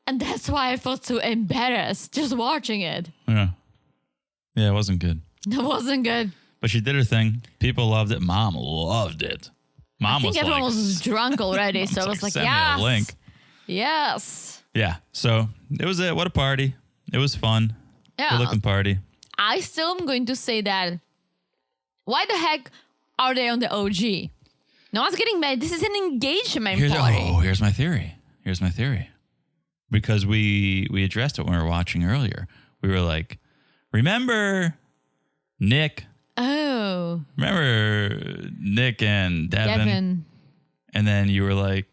And that's why I felt so embarrassed just watching it. Yeah. Yeah, it wasn't good. It wasn't good. But she did her thing. People loved it. Mom loved it. Mom I think everyone was drunk already, so I was like, send me a link. Yes. Yeah. So it was it. What a party. It was fun. Yeah. Good looking party. I still am going to say that. Why the heck are they on the OG? No one's getting mad. This is an engagement party. Here's my theory. Because we addressed it when we were watching earlier. We were like, remember Nick? Oh. Remember Nick and Devin? And then you were like,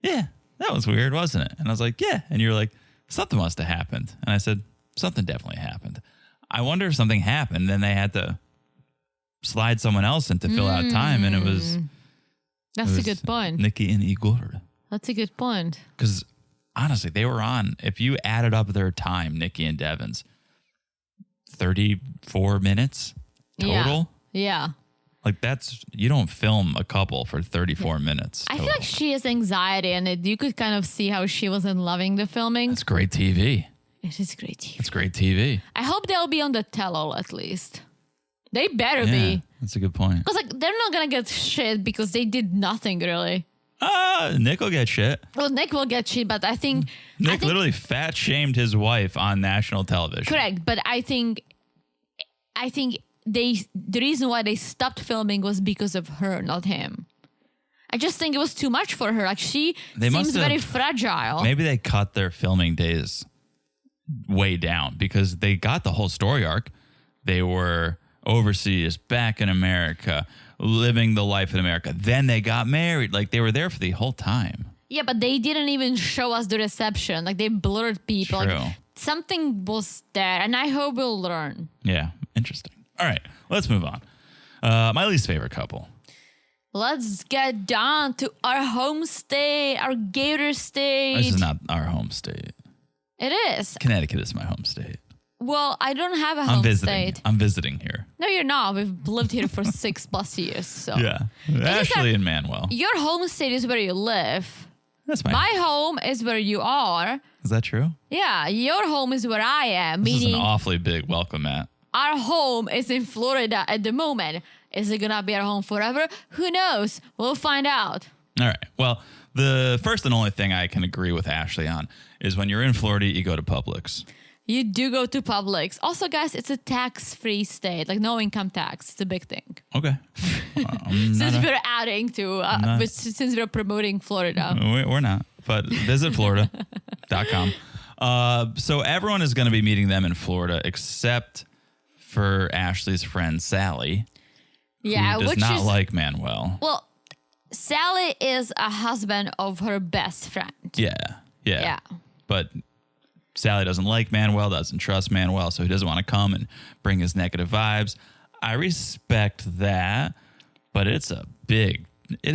yeah, that was weird, wasn't it? And I was like, yeah. And you were like, something must have happened. And I said, something definitely happened. I wonder if something happened. Then they had to slide someone else in to fill out time. And it was a good point. Nikki and Igor. That's a good point. Because honestly, they were on, if you added up their time, Nikki and Devin's, 34 minutes total. Yeah. Like you don't film a couple for 34 minutes. I feel like she has anxiety and you could kind of see how she wasn't loving the filming. That's great TV. It is great TV. It's great TV. I hope they'll be on the tell-all at least. They better be. That's a good point. Because they're not going to get shit because they did nothing really. Nick will get shit. Well, Nick will get shit, but I think... Nick literally fat shamed his wife on national television. Correct, but I think the reason why they stopped filming was because of her, not him. I just think it was too much for her. Like seems very fragile. Maybe they cut their filming days way down because they got the whole story arc. They were overseas, back in America, living the life in America. Then they got married. Like they were there for the whole time. Yeah, but they didn't even show us the reception. Like they blurred people. True. Like, something was there, and I hope we'll learn. Yeah, interesting. All right, let's move on. My least favorite couple. Let's get down to our home state, our Gator state. This is not our home state. It is. Connecticut is my home state. Well, I don't have a home state. I'm visiting here. No, you're not. We've lived here for 6+ years. So yeah, Ashley and Manuel. Your home state is where you live. That's my home is where you are. Is that true? Yeah, your home is where I am. This is an awfully big welcome mat. Our home is in Florida at the moment. Is it gonna be our home forever? Who knows? We'll find out. All right. Well, the first and only thing I can agree with Ashley on is when you're in Florida, you go to Publix. You do go to Publix. Also, guys, it's a tax-free state, like no income tax. It's a big thing. Okay. Since we're adding to, since we're promoting Florida. We're not, but visit Florida.com. So everyone is going to be meeting them in Florida except for Ashley's friend, Sally. Yeah, who does not like Manuel. Well, Sally is a husband of her best friend. Yeah. But Sally doesn't like Manuel, doesn't trust Manuel, so he doesn't want to come and bring his negative vibes. I respect that, but it is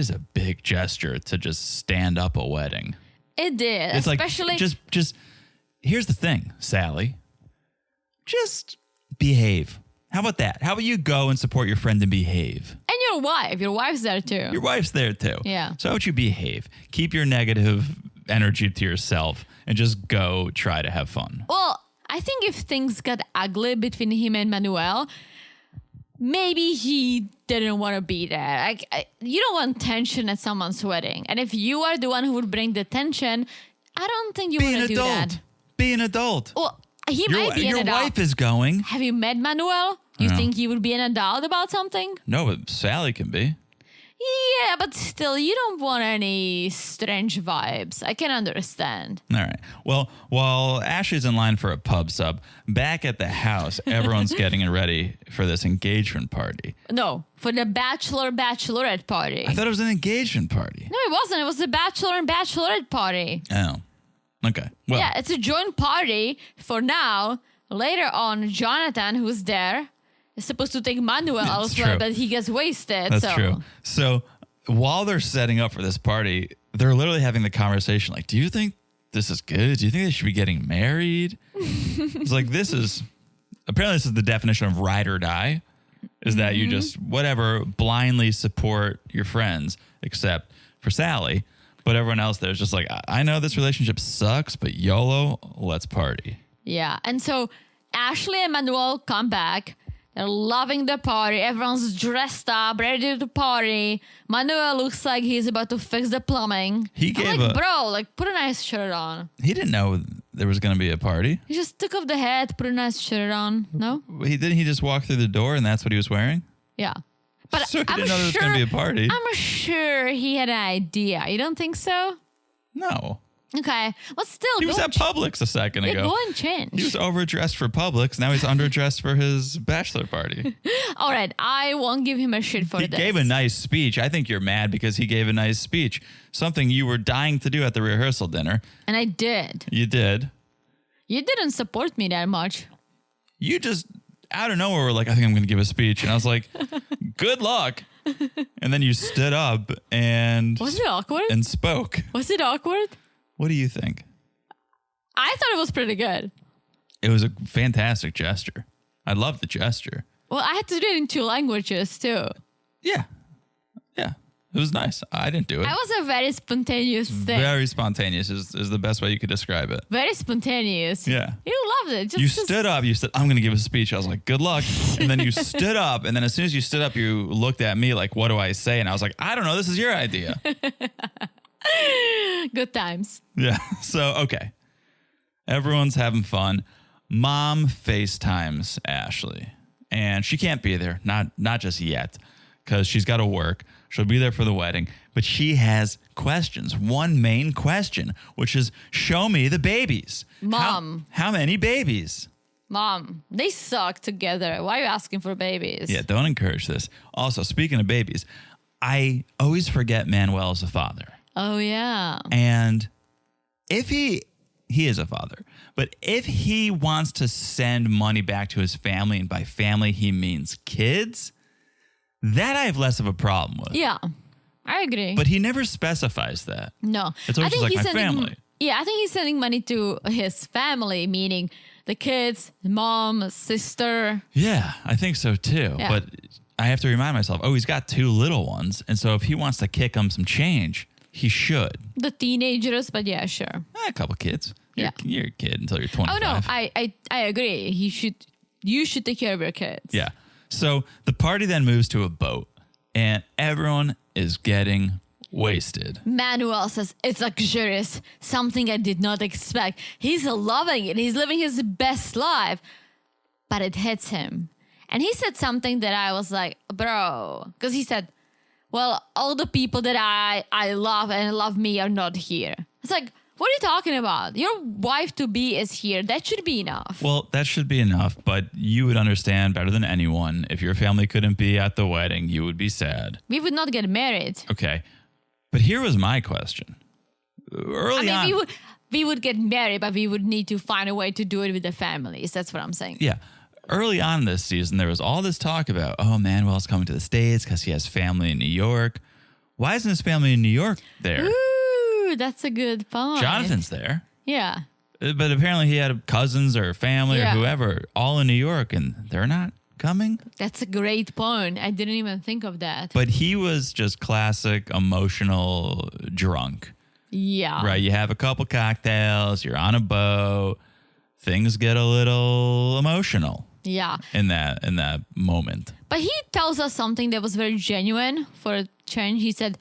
a big gesture to just stand up a wedding. It did. It's especially like just here's the thing, Sally. Just behave. How about that? How about you go and support your friend and behave? and your wife. Your wife's there too. Your wife's there too. Yeah. So how about you behave? Keep your negative energy to yourself and just go try to have fun. Well, I think if things got ugly between him and Manuel, maybe he didn't want to be there. Like, you don't want tension at someone's wedding. And if you are the one who would bring the tension, I don't think you want to do that. Be an adult. Well, he might be an adult. Your wife is going. Have you met Manuel? You think he would be an adult about something? No, but Sally can be. Yeah, but still, you don't want any strange vibes. I can understand. All right. Well, while Ashley's in line for a pub sub, back at the house, everyone's getting ready for this engagement party. No, for the bachelorette party. I thought it was an engagement party. No, it wasn't. It was the bachelor and bachelorette party. Oh, okay. Well, Yeah, it's a joint party for now. Later on, Jonathan, who's there, is supposed to take Manuel elsewhere, true. but he gets wasted. that's so. true. So while they're setting up for this party, they're literally having the conversation like, do you think this is good? Do you think they should be getting married? It's like, apparently this is the definition of ride or die, is that you just, whatever, blindly support your friends, except for Sally. But everyone else there's just like, I know this relationship sucks, but YOLO, let's party. Yeah, and so Ashley and Manuel come back. They're loving the party. Everyone's dressed up, ready to party. Manuel looks like he's about to fix the plumbing. I'm like, bro, like, put a nice shirt on. He didn't know there was going to be a party. He just took off the hat, put a nice shirt on. No? He just walk through the door and that's what he was wearing? Yeah. But So he didn't know there was going to be a party. I'm sure he had an idea. You don't think so? No. Okay. Well, still, He was at Publix a second ago. Go and change. He was overdressed for Publix. Now he's underdressed for his bachelor party. All right. I won't give him a shit for He this. gave a nice speech. I think you're mad because he gave a nice speech. Something you were dying to do at the rehearsal dinner. And I did. You did. You didn't support me that much. You just out of nowhere were like, I think I'm going to give a speech. And I was like, good luck. And then you stood up and Was it awkward? and spoke. Was it awkward? What do you think? I thought it was pretty good. It was a fantastic gesture. I love the gesture. Well, I had to do it in 2 languages too. Yeah. Yeah. It was nice. I didn't do it. That was a very spontaneous thing. Very spontaneous is the best way you could describe it. Very spontaneous. Yeah. You loved it. You stood up. You said, I'm going to give a speech. I was like, good luck. And then you stood up. And then as soon as you stood up, you looked at me like, what do I say? And I was like, I don't know. This is your idea. Good times. Yeah. So, okay. Everyone's having fun. Mom FaceTimes Ashley. And she can't be there. Not just yet. Because she's got to work. She'll be there for the wedding. But she has questions. One main question, which is, show me the babies. Mom. How many babies? Mom, they suck together. Why are you asking for babies? Yeah, don't encourage this. Also, speaking of babies, I always forget Manuel is a father. Oh, yeah. And if he is a father, but if he wants to send money back to his family, and by family he means kids, that I have less of a problem with. Yeah, I agree. But he never specifies that. No. It's always just like my family. Yeah, I think he's sending money to his family, meaning the kids, mom, sister. Yeah, I think so too. Yeah. But I have to remind myself, he's got 2 little ones. And so if he wants to kick them some change, he should. The teenagers, but yeah, sure. A couple kids. Yeah. You're a kid until you're 25. Oh, no, I agree. You should take care of your kids. Yeah. So the party then moves to a boat and everyone is getting wasted. Manuel says it's luxurious, something I did not expect. He's loving it. He's living his best life. But it hits him. And he said something that I was like, bro, because he said, well, all the people that I love and love me are not here. It's like, what are you talking about? Your wife-to-be is here. That should be enough. Well, that should be enough, but you would understand better than anyone. If your family couldn't be at the wedding, you would be sad. We would not get married. Okay. But here was my question. Early I mean, on, we would get married, but we would need to find a way to do it with the families. That's what I'm saying. yeah. Early on this season, there was all this talk about, oh, Manuel's coming to the States because he has family in New York. Why isn't his family in New York there? Ooh, that's a good point. Jonathan's there. Yeah. But apparently he had cousins or family or Yeah. whoever all in New York, and they're not coming. That's a great point. I didn't even think of that. But he was just classic emotional drunk, Yeah. right? You have a couple cocktails, you're on a boat, things get a little emotional Yeah. in that moment. But he tells us something that was very genuine for a change. He said,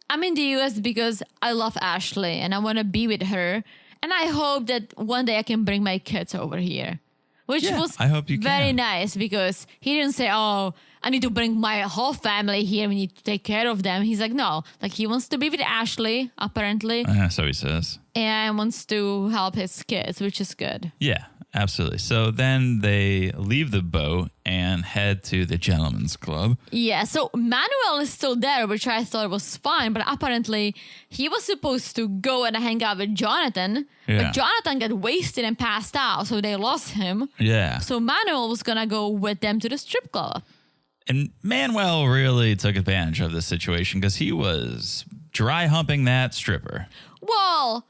I'm in the US because I love Ashley and I want to be with her. And I hope that one day I can bring my kids over here. Which Yeah, was I hope you very can. nice because he didn't say, oh, I need to bring my whole family here. We need to take care of them. He's like, no, like he wants to be with Ashley, apparently, So he says. and wants to help his kids, which is good. Yeah, absolutely. So then they leave the boat and head to the gentleman's club. Yeah, so Manuel is still there, which I thought was fine, but apparently he was supposed to go and hang out with Jonathan, Yeah. but Jonathan got wasted and passed out, so they lost him. Yeah. So Manuel was gonna go with them to the strip club. And Manuel really took advantage of this situation because he was dry humping that stripper. Well,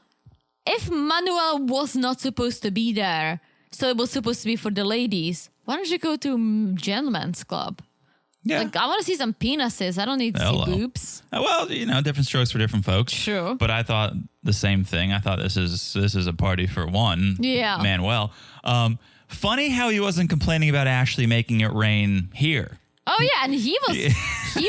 if Manuel was not supposed to be there, so it was supposed to be for the ladies, why don't you go to gentleman's club? Yeah. Like, I want to see some penises. I don't need to Hello. see boobs. Well, different strokes for different folks. Sure. But I thought the same thing. I thought this is a party for one. Yeah. Manuel. Funny how he wasn't complaining about Ashley making it rain here. Oh yeah, and he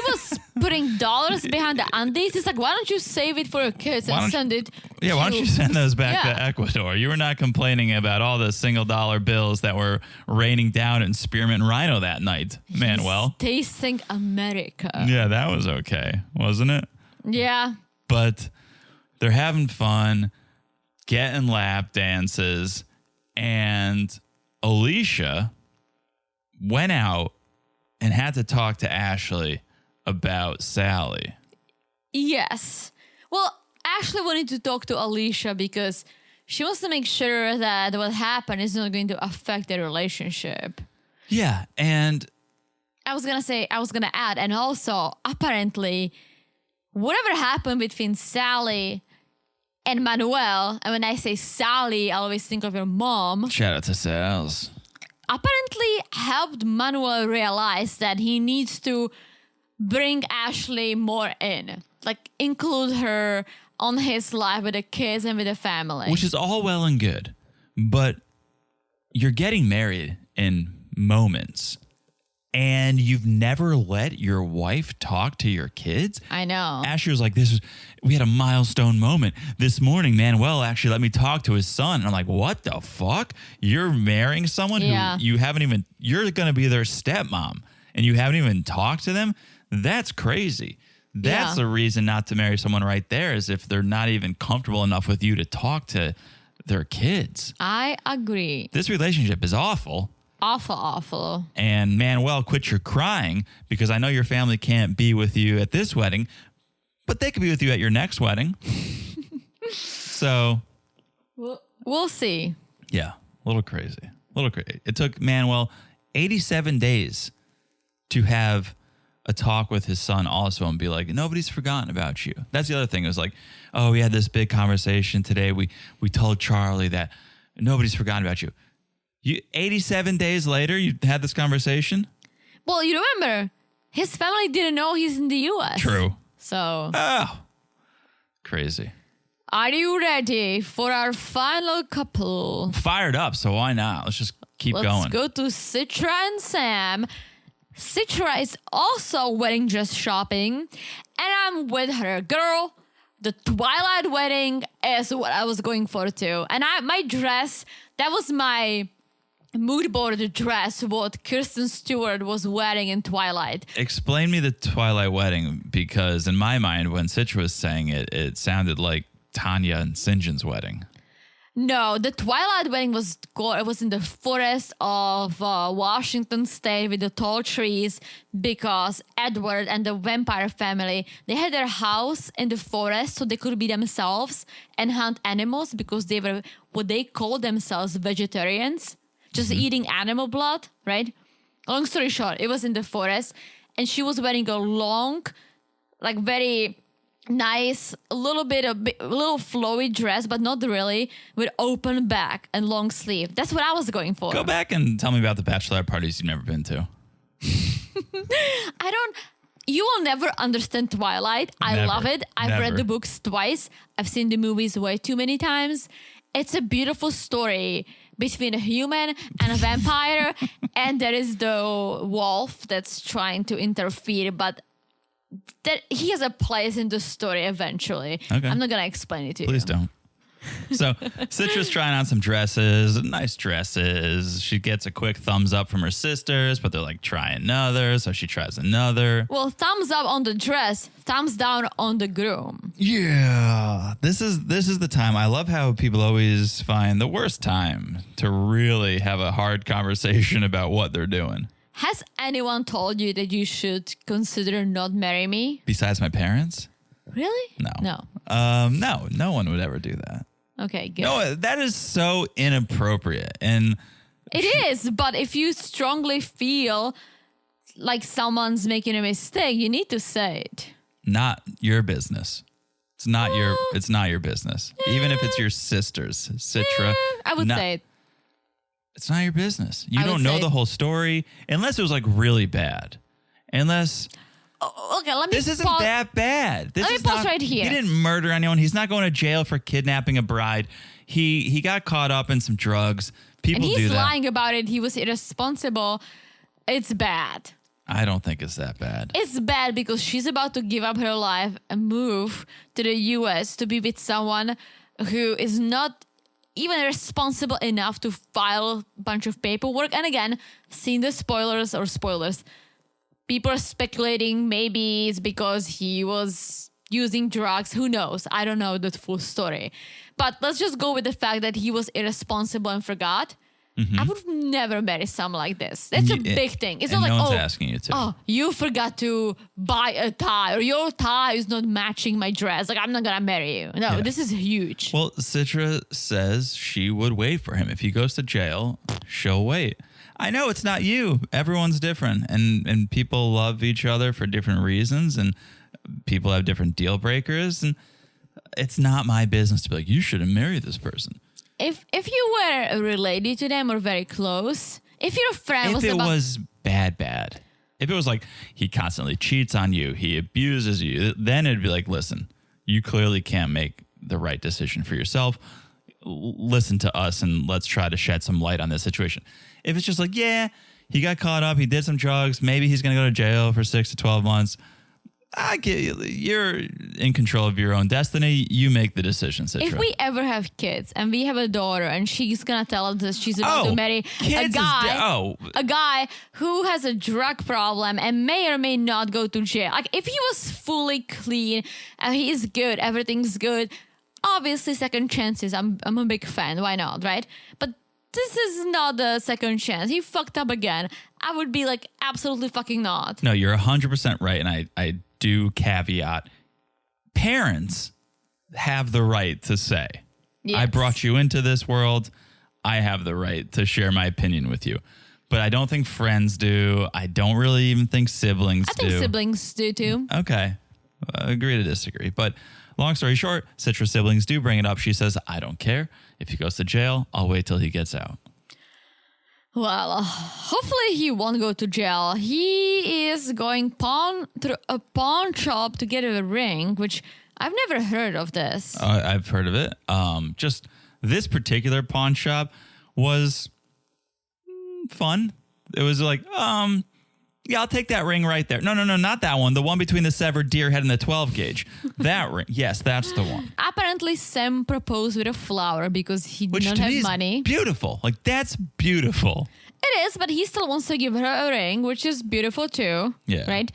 was putting dollars behind the undies. He's like, why don't you save it for your kids Why and don't send it? Yeah, why don't you send those back Yeah. to Ecuador? You were not complaining about all the single dollar bills that were raining down in Spearmint Rhino that night, Manuel. Tasting America. Yeah, that was okay, wasn't it? Yeah. But they're having fun, getting lap dances, and Alicia went out and had to talk to Ashley about Sally. Yes. Well, Ashley wanted to talk to Alicia because she wants to make sure that what happened is not going to affect their relationship. Yeah, and I was going to add, and also apparently whatever happened between Sally and Manuel, and when I say Sally, I always think of your mom, shout out to Sal's. apparently helped Manuel realize that he needs to bring Ashley more in, like include her on his life with the kids and with the family. Which is all well and good, but you're getting married in moments and you've never let your wife talk to your kids. I know. Ashley was like, we had a milestone moment. This morning, Manuel actually let me talk to his son. And I'm like, what the fuck? You're marrying someone Yeah. who you're going to be their stepmom and you haven't even talked to them? That's crazy. That's Yeah. the reason not to marry someone right there is if they're not even comfortable enough with you to talk to their kids. I agree. This relationship is awful. Awful. And Manuel, quit your crying because I know your family can't be with you at this wedding, but they could be with you at your next wedding. So, We'll see. yeah, a little crazy. It took Manuel 87 days to have a talk with his son also and be like, nobody's forgotten about you. That's the other thing. It was like, oh, we had this big conversation today. We told Charlie that nobody's forgotten about you. 87 days later, you had this conversation? Well, you remember, his family didn't know he's in the US. True. So, Oh, crazy. are you ready for our final couple? Fired up, so why not? Let's just keep Let's going. go to Citra and Sam. Citra is also wedding dress shopping, and I'm with her. Girl, the Twilight wedding is what I was going for too. And my dress, that was my mood board dress, what Kirsten Stewart was wearing in Twilight. Explain me the Twilight wedding, because in my mind, when Citra was saying it, it sounded like Tanya and St. John's wedding. No, the Twilight wedding was it was in the forest of Washington State with the tall trees because Edward and the vampire family, they had their house in the forest so they could be themselves and hunt animals because they were what they call themselves vegetarians, just eating animal blood, right? Long story short, it was in the forest and she was wearing a long, like very nice, a little flowy dress, but not really, with open back and long sleeve. That's what I was going for. Go back and tell me about the bachelorette parties you've never been to. You will never understand Twilight. I love it. I've read the books twice. I've seen the movies way too many times. It's a beautiful story between a human and a vampire. And there is the wolf that's trying to interfere, but that he has a place in the story eventually. Okay. I'm not going to explain it to you. Please don't. So Citra's trying on some dresses, nice dresses. She gets a quick thumbs up from her sisters, but they're like, try another. So she tries another. Well, thumbs up on the dress, thumbs down on the groom. Yeah. This is the time. I love how people always find the worst time to really have a hard conversation about what they're doing. Has anyone told you that you should consider not marry me? Besides my parents? Really? No. No one would ever do that. Okay, good. No, that is so inappropriate. And it is, but if you strongly feel like someone's making a mistake, you need to say it. Not your business. It's not your business. Even if it's your sister's, Citra. I would say it. It's not your business. You don't know the whole story unless it was like really bad. Unless okay, let me this isn't that bad. Let me pause right here. He didn't murder anyone. He's not going to jail for kidnapping a bride. He got caught up in some drugs. People do that. And he's lying about it. He was irresponsible. It's bad. I don't think it's that bad. It's bad because she's about to give up her life and move to the US to be with someone who is not even responsible enough to file a bunch of paperwork. And again, seeing the spoilers, people are speculating maybe it's because he was using drugs. Who knows? I don't know the full story. But let's just go with the fact that he was irresponsible and forgot. I would never marry someone like this. That's a big thing. It's not like, no one's asking you to. Oh, you forgot to buy a tie or your tie is not matching my dress. Like, I'm not going to marry you. No, this is huge. Well, Citra says she would wait for him. If he goes to jail, she'll wait. I know it's not you. Everyone's different. And people love each other for different reasons. And people have different deal breakers. And it's not my business to be like, you shouldn't marry this person. If you were related to them or very close, if your friend was was bad, if it was like he constantly cheats on you, he abuses you, then it'd be like, listen, you clearly can't make the right decision for yourself. Listen to us and let's try to shed some light on this situation. If it's just like, yeah, he got caught up, he did some drugs, maybe he's going to go to jail for 6 to 12 months. I get you. You're in control of your own destiny. You make the decision, Citra. If we ever have kids and we have a daughter and she's going to tell us that she's about to marry a guy who has a drug problem and may or may not go to jail. Like if he was fully clean and he is good, everything's good. Obviously, second chances. I'm a big fan. Why not, right? But this is not the second chance. He fucked up again. I would be like, absolutely fucking not. No, you're 100% right. And I do caveat, parents have the right to say, I brought you into this world. I have the right to share my opinion with you. But I don't think friends do. I don't really even think siblings do. I think siblings do too. Okay. Agree to disagree. But long story short, Citra's siblings do bring it up. She says, I don't care. If he goes to jail, I'll wait till he gets out. Well, hopefully he won't go to jail. He is going to a pawn shop to get a ring, which I've never heard of this. I've heard of it. Just this particular pawn shop was fun. It was like, yeah, I'll take that ring right there. No, not that one. The one between the severed deer head and the 12 gauge. That ring. Yes, that's the one. Apparently, Sam proposed with a flower because he did not have money. Beautiful. Like, that's beautiful. It is, but he still wants to give her a ring, which is beautiful too. Yeah. Right?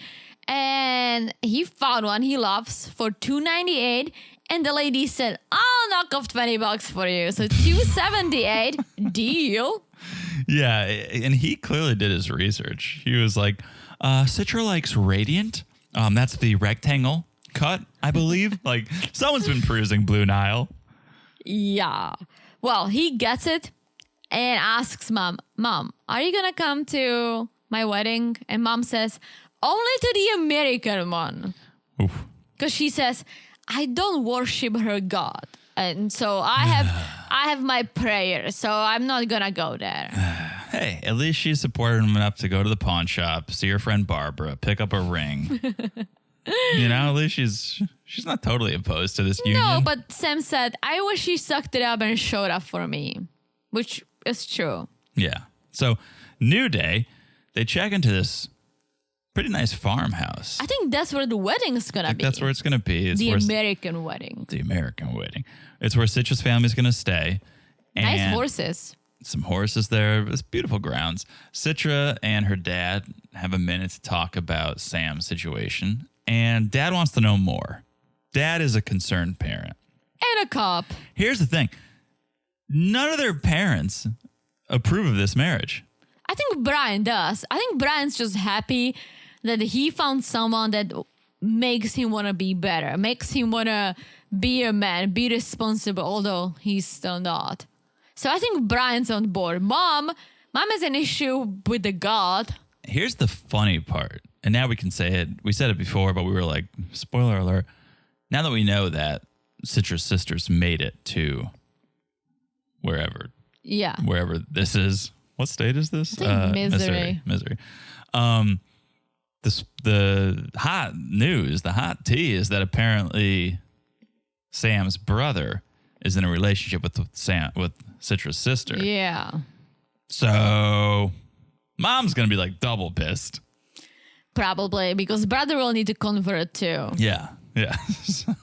And he found one he loves for $298. And the lady said, I'll knock off $20 for you. So $278, deal. Yeah, and he clearly did his research. He was like, Citra likes radiant. That's the rectangle cut, I believe. Like, someone's been perusing Blue Nile. Yeah. Well, he gets it and asks Mom, are you going to come to my wedding? And Mom says, only to the American one. Because she says, I don't worship her God. And so I have my prayer, so I'm not going to go there. Hey, at least she supported him enough to go to the pawn shop, see her friend Barbara, pick up a ring. At least she's not totally opposed to this union. No, but Sam said, I wish she sucked it up and showed up for me, which is true. Yeah. So, new day, they check into this pretty nice farmhouse. I think that's where the wedding's going to be. That's where it's going to be. It's the American wedding. The American wedding. It's where Citra's family's going to stay. Nice and horses. Some horses there. It's beautiful grounds. Citra and her dad have a minute to talk about Sam's situation. And Dad wants to know more. Dad is a concerned parent. And a cop. Here's the thing. None of their parents approve of this marriage. I think Brian does. I think Brian's just happy that he found someone that makes him want to be better, makes him want to be a man, be responsible, although he's still not. So I think Brian's on board. Mom has an issue with the God. Here's the funny part. And now we can say it. We said it before, but we were like, spoiler alert. Now that we know that Citra's sisters made it to wherever this is. What state is this? Missouri. Missouri. The hot news, the hot tea is that apparently Sam's brother is in a relationship with Citra's sister. Yeah. So Mom's going to be like double pissed. Probably, because brother will need to convert too. Yeah. So.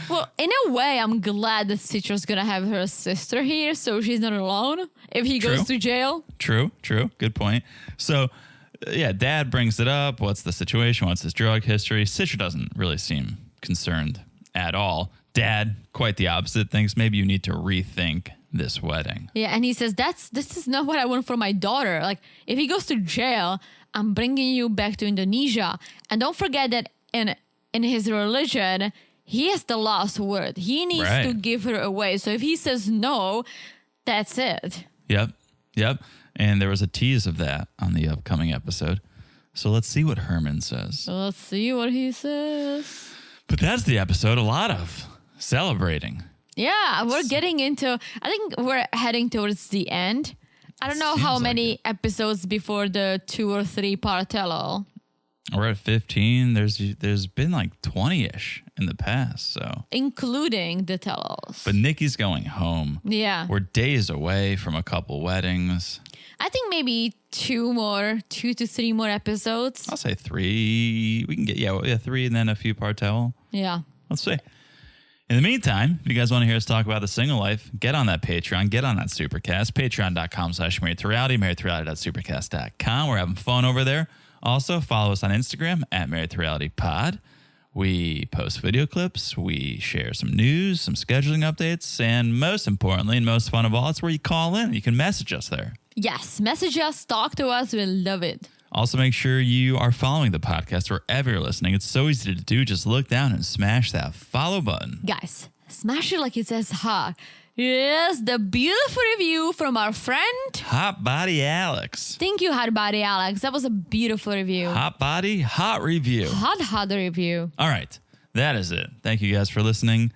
Well, in a way, I'm glad that Citra's going to have her sister here, so she's not alone if he goes to jail. True. Good point. So, yeah, Dad brings it up. What's the situation? What's his drug history? Citra doesn't really seem concerned at all. Dad, quite the opposite, thinks maybe you need to rethink this wedding. Yeah, and he says, this is not what I want for my daughter. Like, if he goes to jail, I'm bringing you back to Indonesia. And don't forget that in his religion, he has the last word. He needs to give her away. So if he says no, that's it. Yep. And there was a tease of that on the upcoming episode. So let's see what Herman says. Let's see what he says. But that's the episode. A lot of celebrating. Yeah, we're getting into, I think we're heading towards the end. I don't know how many episodes before the 2 or 3 part tell-all. We're at 15. There's been like 20-ish in the past, so. Including the tell-alls. But Nikki's going home. Yeah. We're days away from a couple weddings. I think maybe 2 to 3 more episodes. I'll say 3. We can get, 3 and then a few part tell. Yeah. Let's see. In the meantime, if you guys want to hear us talk about the single life, get on that Patreon, get on that Supercast, patreon.com/marriedtoreality, marriedtoreality.supercast.com. We're having fun over there. Also, follow us on Instagram at marriedtorealitypod. We post video clips, we share some news, some scheduling updates, and most importantly, and most fun of all, it's where you call in. You can message us there. Yes, message us, talk to us. We love it. Also, make sure you are following the podcast wherever you're listening. It's so easy to do. Just look down and smash that follow button. Guys, smash it like it says hot. Yes, the beautiful review from our friend Hot Body Alex. Thank you, Hot Body Alex. That was a beautiful review. Hot Body, hot review. Hot review. All right. That is it. Thank you guys for listening.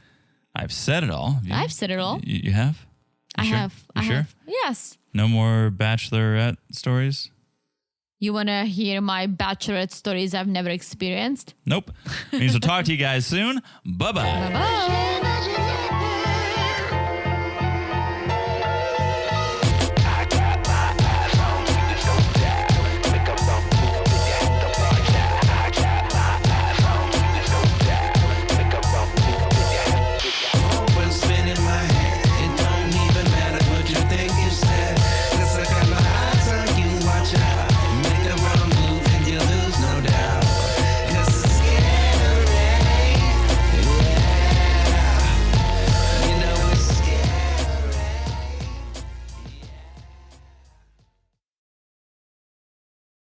I've said it all. I've said it all. You have? I have. You sure? Yes. No more bachelorette stories? You want to hear my bachelorette stories I've never experienced? Nope. Means we'll talk to you guys soon. Bye-bye. Bye-bye.